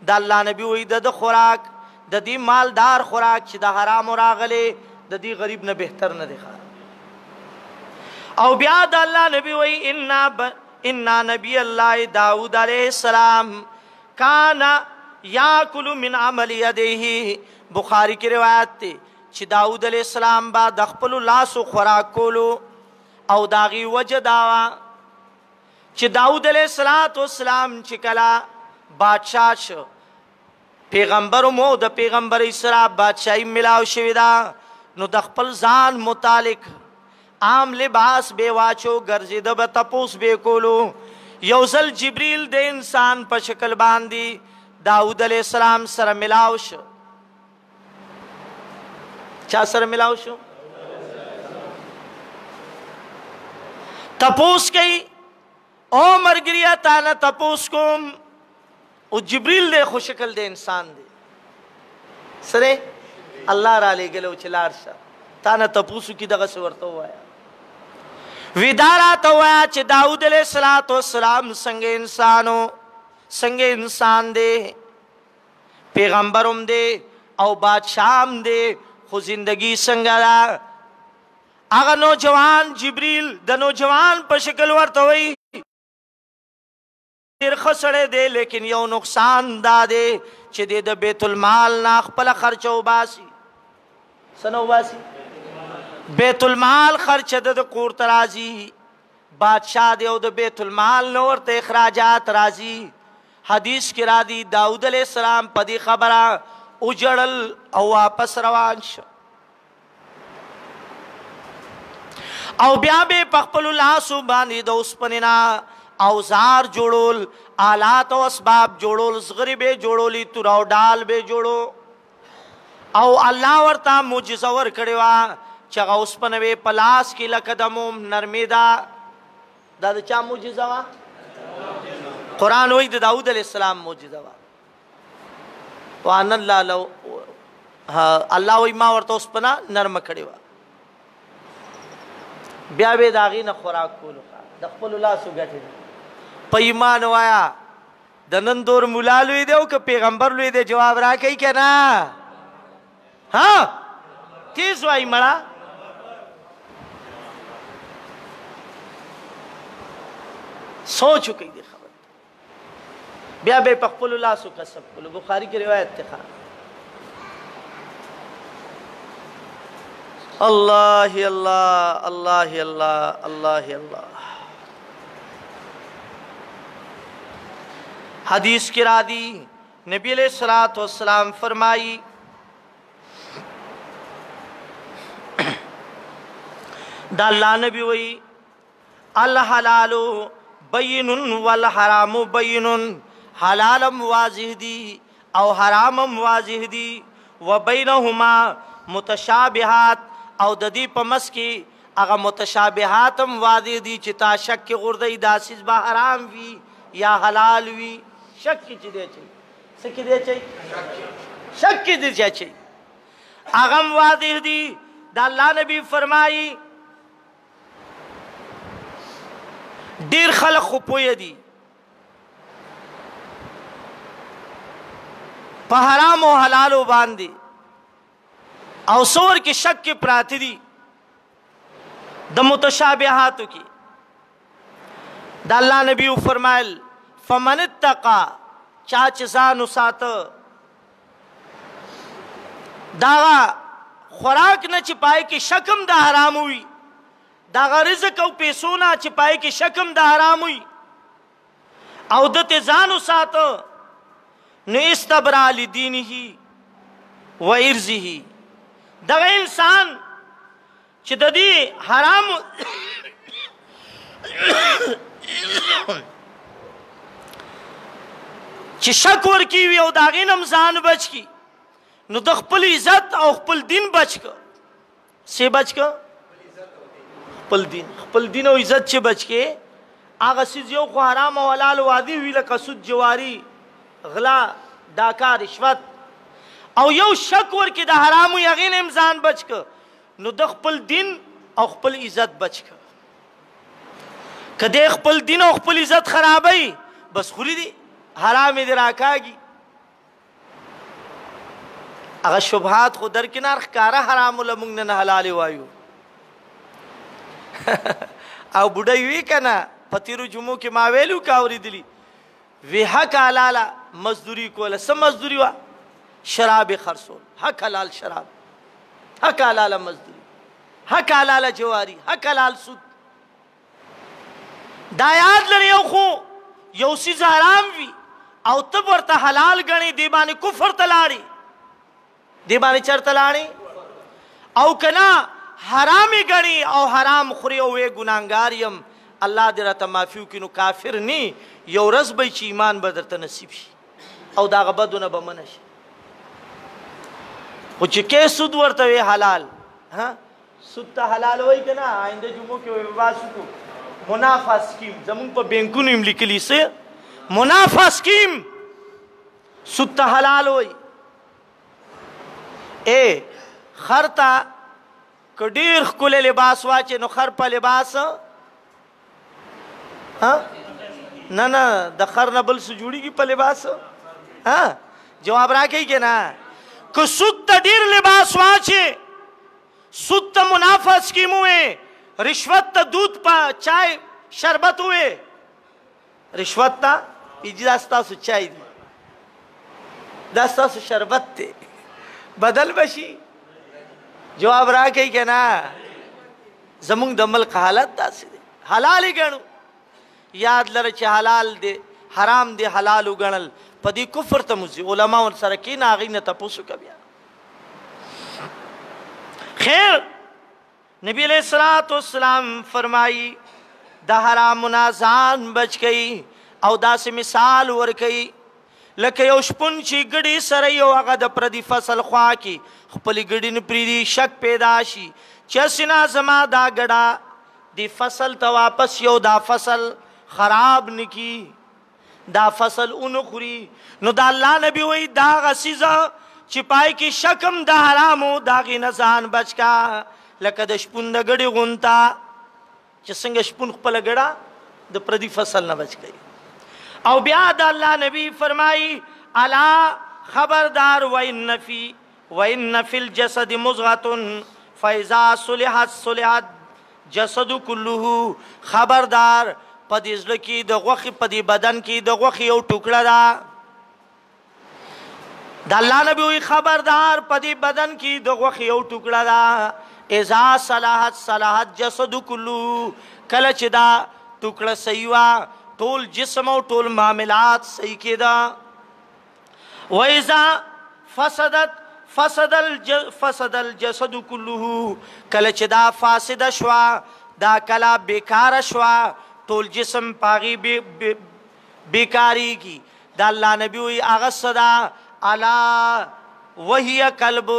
[SPEAKER 1] د الله نبي وایي د ده خوراک، د دې مالدار خوراک چې د حرامو راغلی د دې غریب نه بهتر نه دی. او بیا د الله نبی وی انا نبی الله داود علیہ السلام کانا یاکل من عمل یده. بخاری کی روایت ته چې داود علیہ السلام با د خپل لاسو خوراک کولو او داغي وجه داوا چې داود علیہ السلام چې کلا بادشاہ شو پیغمبر مو د پیغمبر اسرا بادشاہي ملاو شوی دا نو د خپل ځان متعلق عام لباس به واچو ګرځیده به تپوس به کولو. یو ځل جبريل د انسان په شکل باندې داود علیہ السلام سره ملاو شو. چا سره ملاو شو؟ تپوس کئی او مرگریا تانا تپوس کوم او جبریل دے خو شکل دے انسان دے سرے اللہ را لے گلو چلار شا تانا تپوسو کی دغا سورتو آیا ویدارا تو آیا چھ داود علیہ السلام سنگ انسانو سنگ انسان دے پیغمبرم دے او بادشاہم دے خو زندگی سنگا دا آغا نوجوان جبریل دا نوجوان پا شکل ورطوئی دیر خسڑے دے لیکن یو نقصان دا دے چھ دے دا بیت المال نا خپل خرچو باسی سنو باسی بیت المال خرچ دا کور ترازی بادشاہ دے او دا بیت المال نورت اخراجات رازی. حدیث کی را دی داود علیہ السلام پدی خبرہ اجڑل او واپس روان شو او بیا به پخپلو لاسو باندې د اوسپنینا اوزار جوړول آلات او اسباب جوړول صغری به جوړولی توراو ډال به جوړو او الله ورته معجزه ور کړی وا چې هغه اوسپنوي پلاس کې لکه د موم نرمي دا د چا معجزه وا؟ قرآن وی د داود علیہ السلام معجزه وا. وان الله لو الله وی ما ورته اوسپنا نرم کړی وا بیا به داغی نه خوراک کولو د خپل لاسو ګټي په ایمان وایا د نن دور مولا لوی دی او که پیغمبر لوی دی جواب راکړي کنه ها تیز وای مړه سوچو کوي دی خبر بیا به په خپل لاسو کسب کولو. بخاری کی روایت ته اللہ اللہ اللہ اللہ اللہ اللہ. حدیث کی رادی نبی علیہ الصلوۃ والسلام فرمائی دا اللہ نبی وی الحلال بین والحرام بین. حلالم واضح دی او حرامم واضح دی وبینہما متشابہات او د دې په مس کې هغه متشابهاتم واضح دي چې تا شک کې غردی داسیز با حرام وي یا حلال وي. شک کې چې دی چي سکه دی چي شک کې دی چي هغه واضح دي. د الله نبی فرمایي ډیر خلق خو پوی دي په حرام او حلال باندې او سور کی شک کی پراتی دی د متشابہاتو کی. دا اللہ نبی فرمائل فمن اتقا چاچ زانو سات داغا خوراک نہ چپائے کی شکم دا حرام ہوئی داغا رزق او پیسونا چپائے کی شکم دا حرام ہوئی او دت زانو سات نو استبرا لدینہی و ارزہی. دغه انسان چې د دې حرام چې شک ورکی وي او داغې نم ځان بچ کی نو د خپل عزت او خپل دین بچ که سی بچ که خپل دین او عزت چې بچ کې هغه څیز یو خو حرام او حلال وادي وي لکه سود جواری غلا ډاکا رشوت او یو شک ورکی د حرامو یغین امزان بچ که نو د خپل دین او خپل عزت بچ که که د خپل دین او خپل عزت خرابی بس خوری دی حرام دی راکاگی. اگر شبهات خود در کنار خکارا حرامو لمونگ نه حلال وایو او بډای وی کنه پتیرو جمعو کې ما ویلو کا اوریدلی وی حق حلاله مزدوری کوله سم مزدوری وا شراب خرصول حق حلال شراب حق حلال مزدوری حق حلال جواری حق حلال سود دا یاد لري خو یو سیز حرام وی او ته ورته حلال غني دی باندې کفر تلاړي دی باندې چرته لاړي او کنا حرامي غني او حرام خوري او وې ګناګار يم الله دې راته معفو کینو کافر ني یو ورځ به چې ایمان به درته نصیب شي او دا غبدونه به منش خو چې کې سود ورته وی حلال ها سود ته حلال وای کنه آینده جمعو کې وې واسو منافع سکیم زمون په بینکونو هم لیکلی سه منافع سکیم سود ته حلال وای اے خرتا کډیر خپل لباس واچې نو خر په لباس ها نه د خر نه بل سجوړيږي په لباس ها جواب راکې کنه کو سود ته ډیر لباس واچې سود ته منافع سکیم وې رشوت ته دودھ پا چای شربت ہوئے رشوت تا پیجی داستا سو چای دی داستا سو شربت تے بدل بشی جواب را کئی کہ نا زمونگ د ملک حالت داسی دے حلالی گنو یاد لره چې حلال دی حرام دی حلالو گنل پا دی کفر تا مزی علماء سرکین آغین تپوسو کبیا خیر نبی علیہ الصلوۃ والسلام فرمائی دا حرام منازان بچ گئی او دا سے مثال ور گئی لکه یو شپون چې ګډي سره یو هغه د پردي فصل خوا کی خپل ګډي نه پریدي شک پیدا شي چې سینا زما دا ګډا دی فصل ته واپس یو دا فصل خراب نکی دا فصل اون خوري نو دا الله نبی وای دا غسیزه چې پای کی شکم د حرامو دا غي نزان بچکا لکه د شپون د ګډي غونتا چې څنګه شپون خپل ګډا د پردي فصل نه بچ گئی او بیا د الله نبی فرمائی الا خبردار وان فی الجسد مضغه فاذا صلحت صلحت جسد كله خبردار پدې ځل کې د غوخي پدې بدن کې د غوخي یو ټوکړه ده د الله نبی وی خبردار پدې بدن کې د غوخي یو ټوکړه ده اذا صلحت صلحت جسد كله کله چې دا ټوکړه صحیح وا طول جسم او طول معاملات صحیح کېدا وایذا فسد الجسد كله کله چې دا فاسد شوا دا کلا بیکار شوا طول جسم پاغي بیکاری کی دا الله نبی وی هغه صدا الا وهي قلب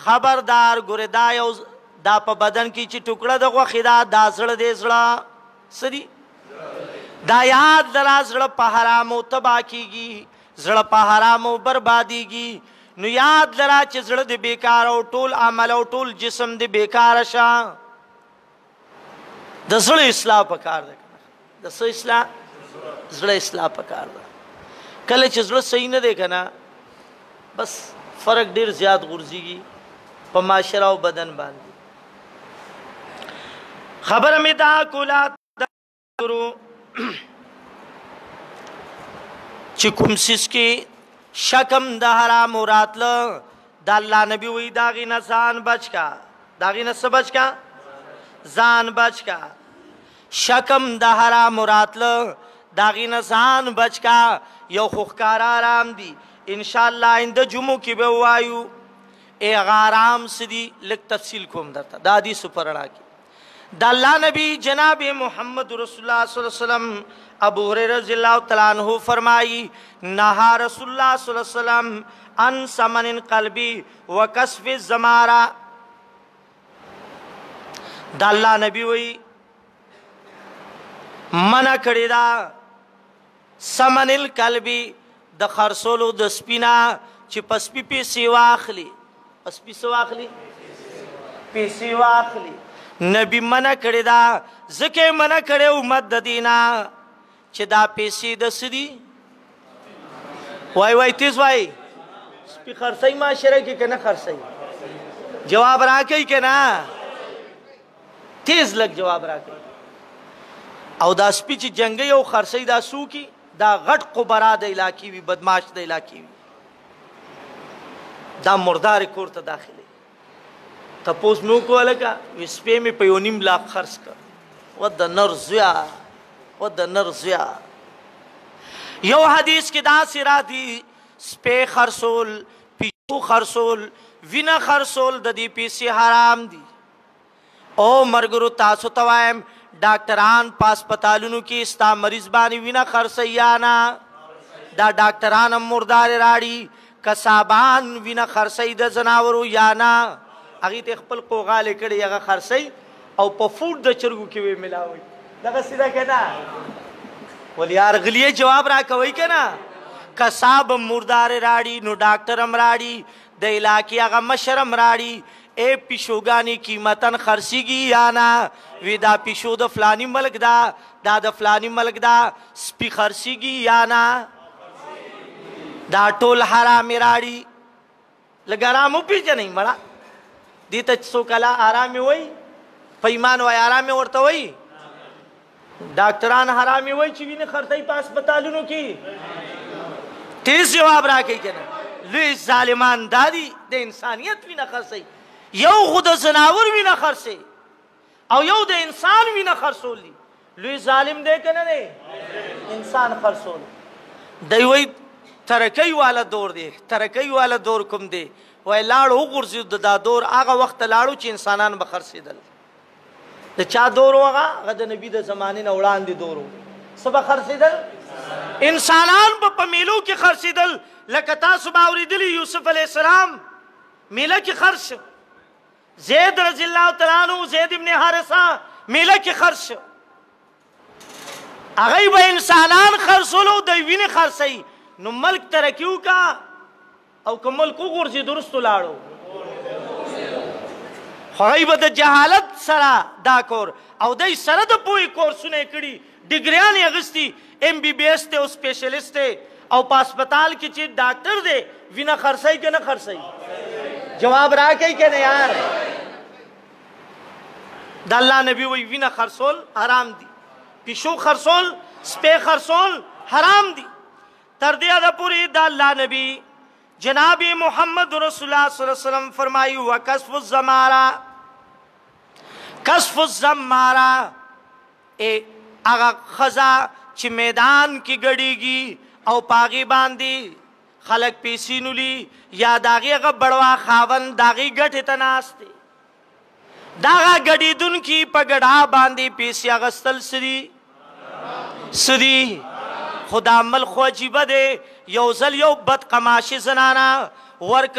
[SPEAKER 1] خبردار ګره دا یو دا په بدن کې چې ټوکړه د غوخه دا زړه دې زړه سدي دا یاد درا زړه په حرامو تبا کیږي زړه په حرامو بربادیږي نو یاد درا چې زړه دې بیکار او ټول عمل او ټول جسم دې بیکار شه د زړه اصلاح پکار ده د زړه اصلاح زړه اصلاح پکار ده کله چې زړه صحیح نه دی کنه بس فرق ډیر زیات غورځيږي په معاشره او بدن باندې خبر می دا کولا درو چې کوم سیس کې شکم د حرام راتله د الله نبی وی داغي نه ځان بچکا داغي نه سبچ کا ځان بچکا شکم د حرام راتله داغي نه ځان بچکا یو خوخکار آرام دی ان شاء الله اند جمعو کې به وایو ای غارام سدي لک تفصیل کوم درته د حدیث پرړه کې د الله نبی جناب محمد رسول الله صلی الله علیه وسلم ابو هريره رضی الله تعالی عنہ فرمائی نہا رسول الله صلی الله علیه وسلم ان سمن قلبی وکسف الزمارا د الله نبی وی منع کړی دا سمن القلبی د خرصولو د سپینا چې پسپی پیسې واخلي پسپی سو واخلي پیسې واخلي نبی منع کړی دا زکه منع کړي امت د دینا چې دا پیسې د سدي وای تیز وای سپی خرڅای معاشره کې کنه خرڅای جواب راکې کنه تیز لګ جواب راکې او دا سپی چې جنگي او خرسي دا سو کی دا غټ قبرا د علاقې وي بدمعاش د علاقې وي دا مردار کور ته داخلي تپوس نو کوله کا سپې مې په یو نیم لاک خرڅ کړ ود نرزیا یو حدیث کې دا سره دی سپې خرصول پیشو خرصول وینا خرصول د دې پیسې حرام دي او مرګرو تاسو توایم ډاکټران پاسپتالونو کې ستا مریض باندې وینا خرڅیانا دا ډاکټران مردار راړي کسابان وینا خرڅي د زناورو یانا هغه ته خپل قوغاله کړي هغه خرڅي او په فوډ د چرګو کې وی ملاوي دغه سیده کنا ول یار غلیه جواب را کوي کنا کساب مردار راړي نو ډاکټر هم راړي د علاقې هغه مشرم راړي اے پیشوګانی قیمتن خرڅيږي یا نه وی دا پیشو د فلانی ملک دا د فلانی ملک دا سپی خرڅيږي یا نه دا ټول حرام راړي لګرامو پیژنې مړه دې ته څو کلا آرام وي پیمان وای آرام ورته وي ډاکټران حرام وي چې ویني خرڅي په هسپتالونو کې تیز جواب راکې کنه لوی ظالمان دادي د انسانيت وینه خرڅي یو خود زناور وینه خرڅي او یو د انسان وینه خرڅولي لوی ظالم دی کنه نه انسان خرڅول دی وای ترکی والا دور دی ترکی والا دور کوم دی وای لاړو غورځي د دور هغه وخت لاړو چې انسانان به خرڅیدل د چا دور هغه د نبی د زمانه نه وړاندې دورو سبا خرڅیدل انسانان په میلو کې خرڅیدل لکه تاسو باوریدلی یوسف علی السلام میله کې خرڅ زید رضی الله تعالی عنہ زید ابن حارثه میله کې خرڅ هغه به انسانان خرڅولو د وینې خرڅي نو ملک ترکیو کا او که ملک وګورځي درستو لاړو هغه به د جهالت سره دا کور او دای سره د پوي کورسونه کړي ډیګریان یې غستی ایم بی بی ایس ته او سپیشلیست او په هسپتال کې چې ډاکټر دی وینه خرڅي که نه خرڅي جواب راکړئ که نه یار د الله نبی وی وینه خرڅول حرام دي پیشو خرڅول سپی خرڅول حرام دي تر دې د پوری د الله نبی جناب محمد رسول الله صلی الله علیه وسلم فرمایي وکسف الزمارا اے هغه خزا چې میدان کې ګډيږي او پاغي باندې خلق پیسینولی یا داغي هغه بڑوا خاون داغي ګټه تناسته داغه ګډیدون کې پګړه باندې پیسې اغستل سری خدا عمل خو عجیب ده یو ځل یو بد قماشه زنانا ورک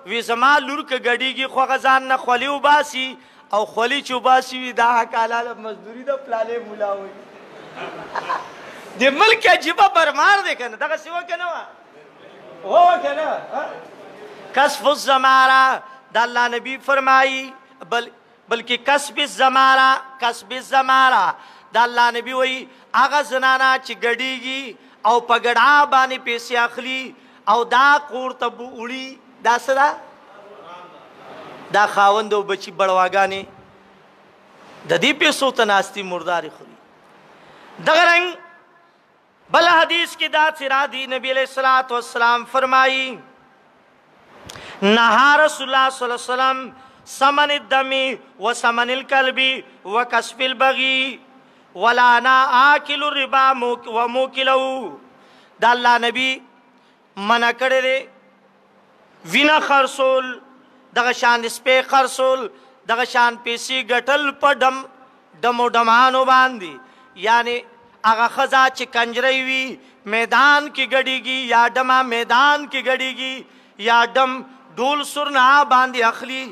[SPEAKER 1] وی زما لور ک ګډیږي خو غزان نه خولي وباسي او خولي چوباسي وی دا کاله مزدوري د پلاله مولا وي د ملک عجیب برمار ده کنه دغه سیو کنه وا کنه کسف الزمارا د الله نبی فرمایي بلکې کسب الزمارا د الله نبی وی هغه زنانا چې ګډیږي او پګړه باندې پیسې اخلي او دا کور ته وړي دا سره دا خاوند او بچي بړواګانې د دې پیسو ته ناستي مرداري خوري دغه رنګ بل حدیث کې دا سرادي نبی علیہ الصلوۃ والسلام فرمایي نهى رسول الله صلی الله علیه وسلم ثمن الدم وثمن الكلب وكسب البغي ولا نا آکل الربا وموکلو دا الله نبی منع کړی دی وینا خرڅول دغه شان سپې خرڅول دغه شان پیسې ګټل په ډمو ډمانو باندې یعنی هغه ښځه چې کنجرۍ وي میدان کې ګډیږي یا ډمه میدان کې ګډیږي یا ډم ډول سرنا باندې اخلي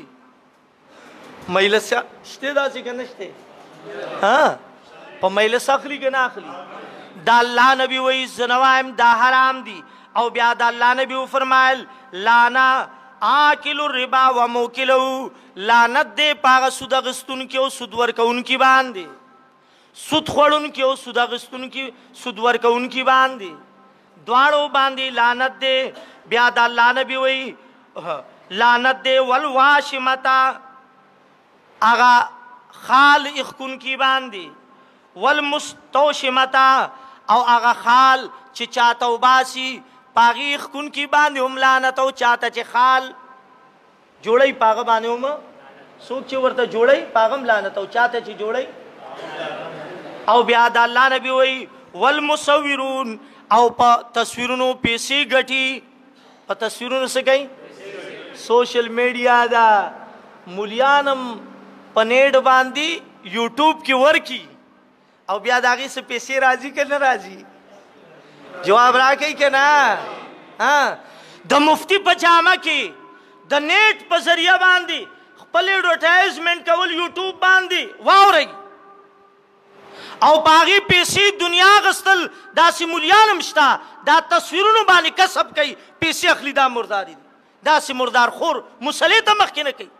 [SPEAKER 1] مجلس شته داسې که نشته ها په مجلس اخلي که نه اخلي دا الله نبی وی زنوایم دا حرام دي او بیا دا الله نبی فرمایل لانا آکل الربا وموکلو لعنت دے پاغه سود اغستون کې او سود ورکون کې باندې سود خورون کې او سود اغستون کې سود ورکون کې باندې دواړو باندې لعنت دے بیا دا الله نبی وی لعنت دے والواشمتا اغا خال اخکون کی باندی والمستوشمتا او هغه خال چې چاته وباسي پاغي خون کی باندې هم لعنت او چاته چې خال جوړي پاغه باندې هم څوک چې ورته جوړي پاغم لعنت او چاته چې جوړي. او بیا د الله نبی وای والمصورون او په تصویرونو پیسې ګټي. په تصویرونو څه کوي؟ سوشل میډیا دا مولیانم پنیډ باندې یوټیوب کې ورکی او بیا داغي څه پیسې راځي که نه راځي؟ جواب راکړئ که نه؟ د مفتی په جامه کې د نیټ په ذریعه باندې خپل ایډورټایزمنټ کول یوټیوب باندې واورئ او باغی پیسې دنیا غستل داسې مولیان هم شته دا تصویرونو باندې کسب کوي پیسې اخلي. دا مرداري دي. داسې مردار خور مصلې ته مخکې نه کوي.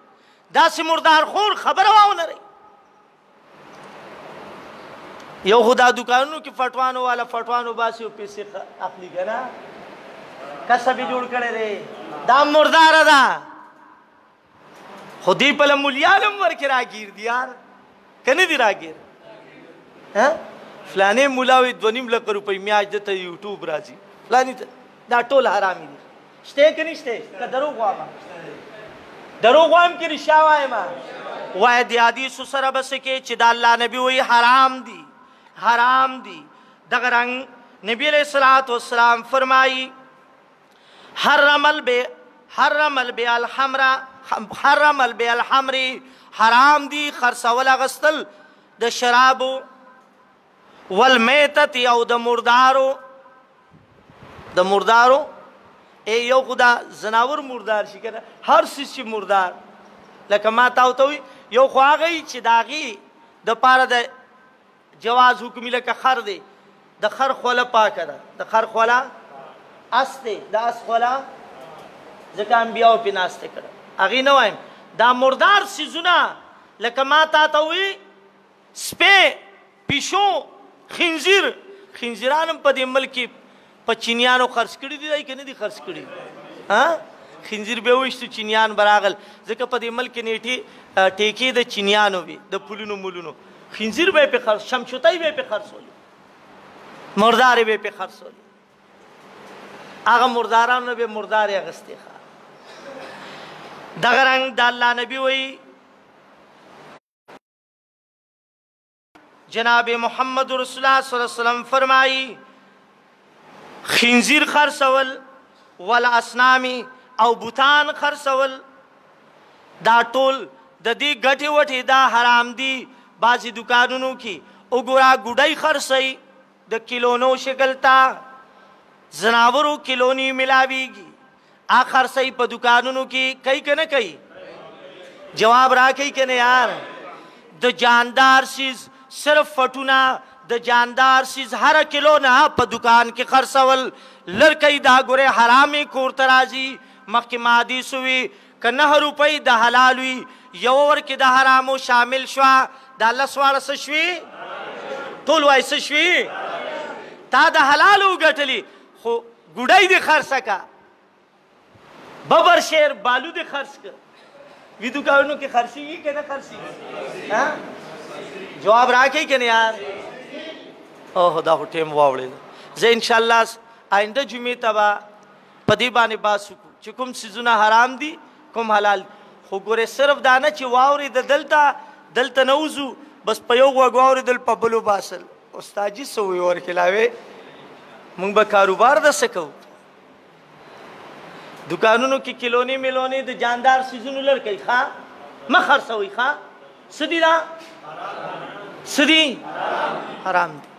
[SPEAKER 1] داسې مردار خور خبره واونه رہی. یو خدا دکانونو کې فټوانو والا فټوانو باسي او پیسې اخلي که نه؟ کسب یې جوړ کړی دی. دا مرداره ده. خو دی پله مولیان هم ورکې راګیر دي یار که نه دي راګیر؟ فلانې مولا وي 2.5 لک روپۍ میاشت دته یوټیوب راځي فلانې ته. دا ټول حرامي دي. شته که نشته؟ که دروغ وایم؟ دروغ وایم که رښتیا وایم؟ وایه د حدیثو سره به څه کې چې د الله نبي وایي حرام دي حرام دي. دغه رنګ نبی علیہ الصلوۃ والسلام فرمایي حرم البيع الحمر حرام دي خرڅول اغستل د شرابو والمیتت او د مردارو یو خدا زناور مردار شي کنه هر څه مردار لکه ما تاسو ته یو خو هغه چې داغي د پاره د جواز حکمی لکه خر دی د خر خوله پاکه ده د خر خوله استه د اس خوله ځکه انبیاء په ناسته کړه هغه نه وایم. دا مردار سيزونه لکه ما تاسو وی سپه پیشو خنزیرانم په دې ملک په چینیانو خرڅ کړي دي که نه دي خرڅ کړي؟ خنزیر به وشتو چینیان براغل ځکه په دې ملک نیټي ټیکې د چینیانو وي د پولونو مولونو خنزیر به په خرڅ شمشوتای به په خرڅول مردار به په خرڅول هغه مردارانو به مردار اغستې ښه. دغه رنګ د الله نبی وایي جناب محمد رسول الله صلی الله علیه وسلم فرمایي خنزیر خرڅول والاصنام او بوتان خرڅول دا ټول د دې ګټې وټې دا حرام دي. بعضې دکانونو کې وګوره ګوډۍ خرڅوي د کیلونو شکل ته زناورو کیلونی ملاویږي آ خرڅوي په دکانونو کې کوي که نه کوي؟ جواب راکوي که نه یار؟ د جاندار سیز صرف فټونه د جاندار سیز هر کیلو نه په دکان کې خرڅول لړکۍ دا ګورې حرامې کور ته راځي. مخکې ما حدیث وي که 9 روپۍ د حلال وي یو ورکې د حرامو شامل شوه دا 10 واړه څه شوي؟ ټول وایي څه شوي؟ تا د حلالو وګټلي خو ګوډۍ دې خرڅه که ببر شیر بالو دې خرڅ که وي دکانونو کې خرڅېږي که نه خرڅېږي؟ جواب راکوي که نه یار؟ اوه دا خو ټیم واوړېده. زه انشاءالله آینده جمعې ته به په دې باندې بحث وکړو چې کوم څیزونه حرام دي کوم حلال دي. خو ګورې صرف دا نه چې واورېده دلته نه وځو بس په یو غوږ واورېدل په بلو باسل. استاد جي څه وایي ورکلاوې موږ به کاروبار د څه کوو؟ دکانونو کې کیلونې میلونې د جاندار سیزونو لړکوي ښه مه خرڅوئ ښه. څه دي دا؟ څه دي؟ حرام دي.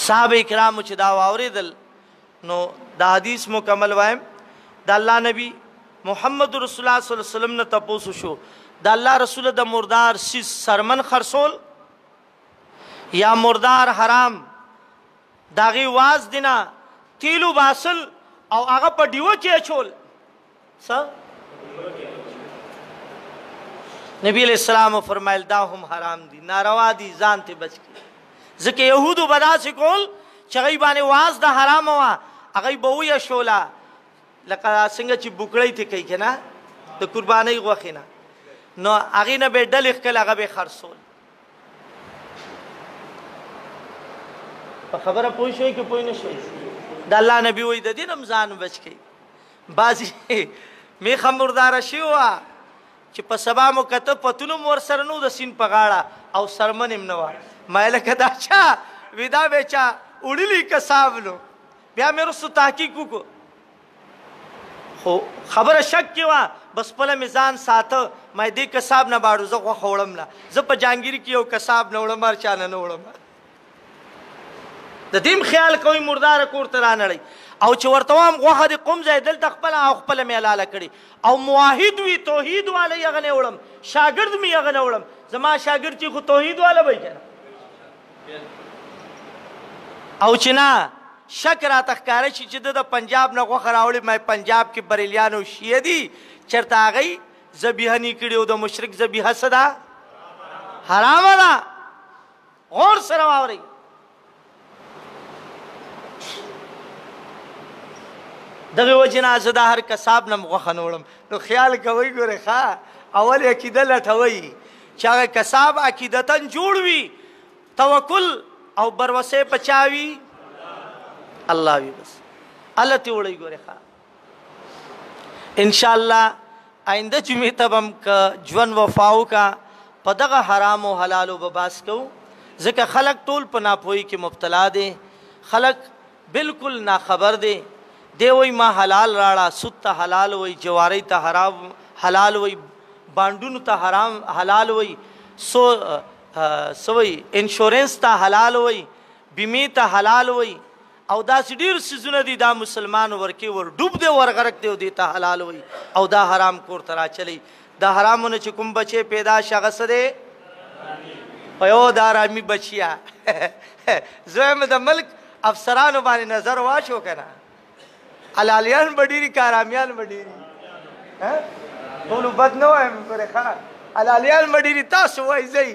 [SPEAKER 1] صحابه کرامو چې دا واورېدل نو دا حدیث مکمل وایم د الله نبی محمد رسول الله صلی الله علیه وسلم نه تپوسو شو د الله رسول د مردار سیز سرمن خرڅول یا مردار حرام داغي واز دینا تیلو باسل او هغه په ډیو کې اچول څه نبی علیہ السلام فرمایل دا هم حرام دي ناروا دي ځان ته بچ کی ځکه يهودو بداسې کول چې هغوی باندې واز د حرامه وه هغوی به ویه شوله لکه څنګه چې بوکړی ته کوي که نه د قربانۍ غوښې نه نو هغې نه به یې ډلې ښکل هغه به یې خرڅول. په خبره پوه شوئ که پوه نه شوئ؟ د الله نبي وایي د دې نه هم ځان بچ کوي. بعضې میخه مرداره شوې وه چې په سبا مو کته پتون هم ورسره نه و د سیند په غاړه او سرمن هم نه وه. ما یې لکه دا چا وي دا به چا وړلي کساب نو بیا مې وروستو تحقیق وکړو خو خبره شک کې وه بس خپله مې ځان ساته ما دې کساب نه باړو زه غوښه وړم نه زه په جهانګیر کې یو کساب نه وړم هر چا نه نه وړم د دې خیال کوي مرداره کور ته رانړئ او چې ورته وایم غوښه دې کوم ځای دلته خپله او خپله مې حلاله کړې او موحد وي توحید والی هغه نه وړم شاګرد مې هغه نه وړم زما شاګرد چې خو توحید والا به که نه او چې نه شک راته ښکاره شي چې د پنجاب نه غوښه راوړې ما پنجاب کې بریلیان او شیعه دي چېرته هغوی ذبیحه نې کړې او د مشرک ذبیحه څه ده حرامه ده غور سره واورئ دغه وجې نه زه دا هر کساب نه م غوښه نه وړم نو خیال کوئ ګورئ ښه اول عقیده لټوئ چې هغه کساب عقیدتا جوړ وي توکل او بروسې په چا وي الله وي بس الله ته وړئ ګورئ ښه انشاءالله آینده جمعې ته به هم که ژوند وفا وکړه په دغه حرامو حلالو به بحث کوو ځکه خلک ټول په ناپوهۍ کې مبتلا دی خلک بالکل ناخبر دی دی وای ما حلال راړه سود ته حلال وای جواری ته حرام حلال وای بانډونو ته حرام حلال وای سوی انشورنس ته حلال وای بیمې ته حلال وای او داسې ډېر څیزونه دي دا مسلمان ورکې ور ډوب دی ورغرق دی او دې ته حلال وای او دا حرام کور ته راچلی دا حرامونه چې کوم بچی پیدا شي هغه څه دی په یو د ارامي بچیا زه یم د ملک افسرانو باندې نظر واچو که نه حلالیان به ډېري که ارامیان به ډېري ټولو بد نه وایم ګورې ښه حلالیان به ډېري تاسو وایي ځئ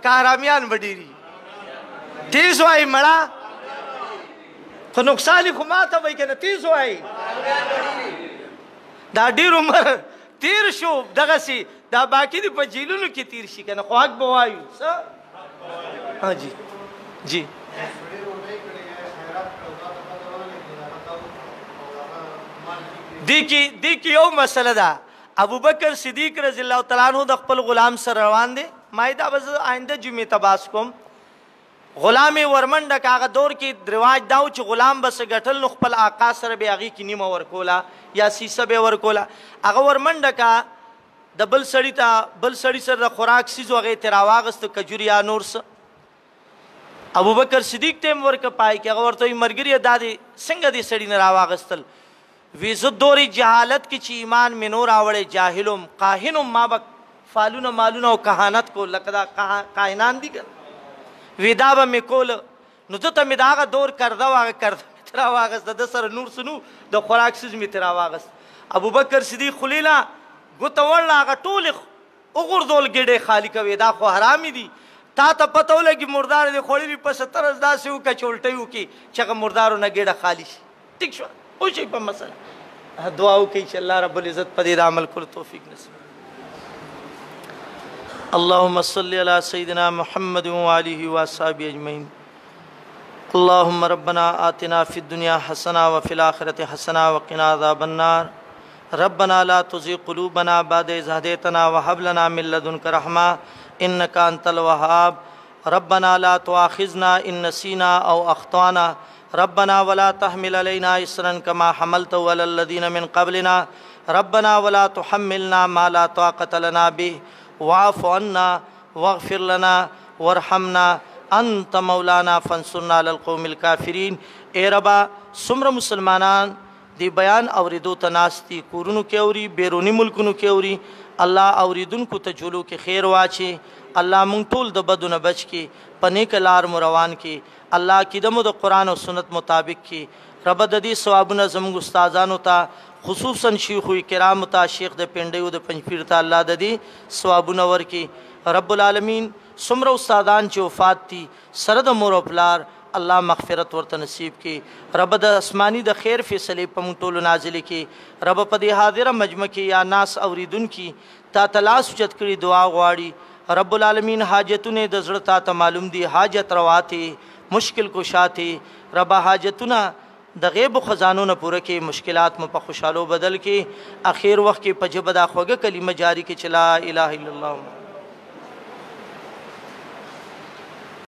[SPEAKER 1] که ارامیان به ډېري تیز وایي مړه خو نقصان یې خو ما ته وایي که نه تیز وایي دا ډېر عمر تیر شو دغسې دا باقي دي په جیلونو کې تیر شي که نه خو حق به وایو څه جی جی دی کې یو مسله ده ابوبکر صدیق رضی الله تعالی عنہ د خپل غلام سره روان دی ما دا به زه آینده جمعې ته بحث کوم غلام یې ورمنډه که هغه دور کې رواج دا و چې غلام به څه ګټل نو خپل آقا سره به هغې کې نیمه ورکوله یا سیسه به یې ورکوله هغه ورمنډه که د بل سړي سره د خوراک څیز و هغې یې ترې راواغسته کجور یا نور څه ابوبکر صدیق ته یې ورکه پای کې هغه ورته وایي ملګریه دا دې څنګه دې سړي نه راواغستل وی زه دورې جهالت کې چې ایمان مې نو راوړی جاهلم کاهنم ما به فالونه مالونه او کهانت کو لکه دا کاهنان دي که وی دا به مې کوله نو ده ته مې د هغه دور کرده و هغه کرده مې ترې راواغسته ده سره نور څه نو د خوراک څیز مې ترې راواغست ابوبکر صدیق خلیله ګوته وړله هغه ټولې وغورځول ګېډې خالي کوې دا خو حرامې دي تا ته پته ولګي مردار دې خوړلي پسه طرز داسې وکړه چې الټۍ وکړي چې هغه مردارو نه ګېډه خالي شي ټیک شوه پوه شئ په مسله دعا وکړئ چې الله رب العزت په دې د عمل کولو توفیق نصیب اللهم صل على سيدنا محمد وآله وأصحابه أجمعين اللهم ربنا آتنا في الدنيا حسنة وفي الآخرة حسنة وقنا عذاب النار ربنا لا تزغ قلوبنا بعد إذ هديتنا وهب لنا من لدنك رحمة إنك أنت الوهاب ربنا لا تؤاخذنا إن نسينا أو أخطأنا ربنا ولا تحمل علينا إصرا كما حملته على الذين من قبلنا ربنا ولا تحملنا ما لا طاقة لنا به واعف عنا واغفر لنا وارحمنا انت مولانا فانصرنا على القوم الكافرين اے ربا څومره مسلمانان دی بیان اوریدو ته ناست دي کورونو کې اوري بیرونی ملکونو کې اوري الله اوریدونکو ته جلو کې خیر واچي الله مونږ ټول د بدو نه بچ کې په نیک لار مو روان کې الله عقیده د قرآن او سنت مطابق کې رب د دې ثوابونه زموږ استادانو ته خصوصا شیخو کرام ته شیخ د پنډیو د پنځپیر ته الله د دې ثوابونه ورکړي رب العالمین څومره استادان چې وفات دي سره د مور او پلار الله مغفرت ورته نصیب کړي رب د اسماني د خیر فیصلې په مونږ ټولو نازل کړي رب په دې حاضره مجمع کې یا ناس اوریدونکي تا تلاس چت کړي دعا غواړي رب العالمین حاجتونه د زړه تا ته معلوم دي حاجت رواته مشکل کشاته رب حاجتونه د غیب خزانو نه پوره کې مشکلات مو په خوشالو بدل کې اخیر وخت کې په جبدا خوګه کلمه جاری کې چلا اله الا الله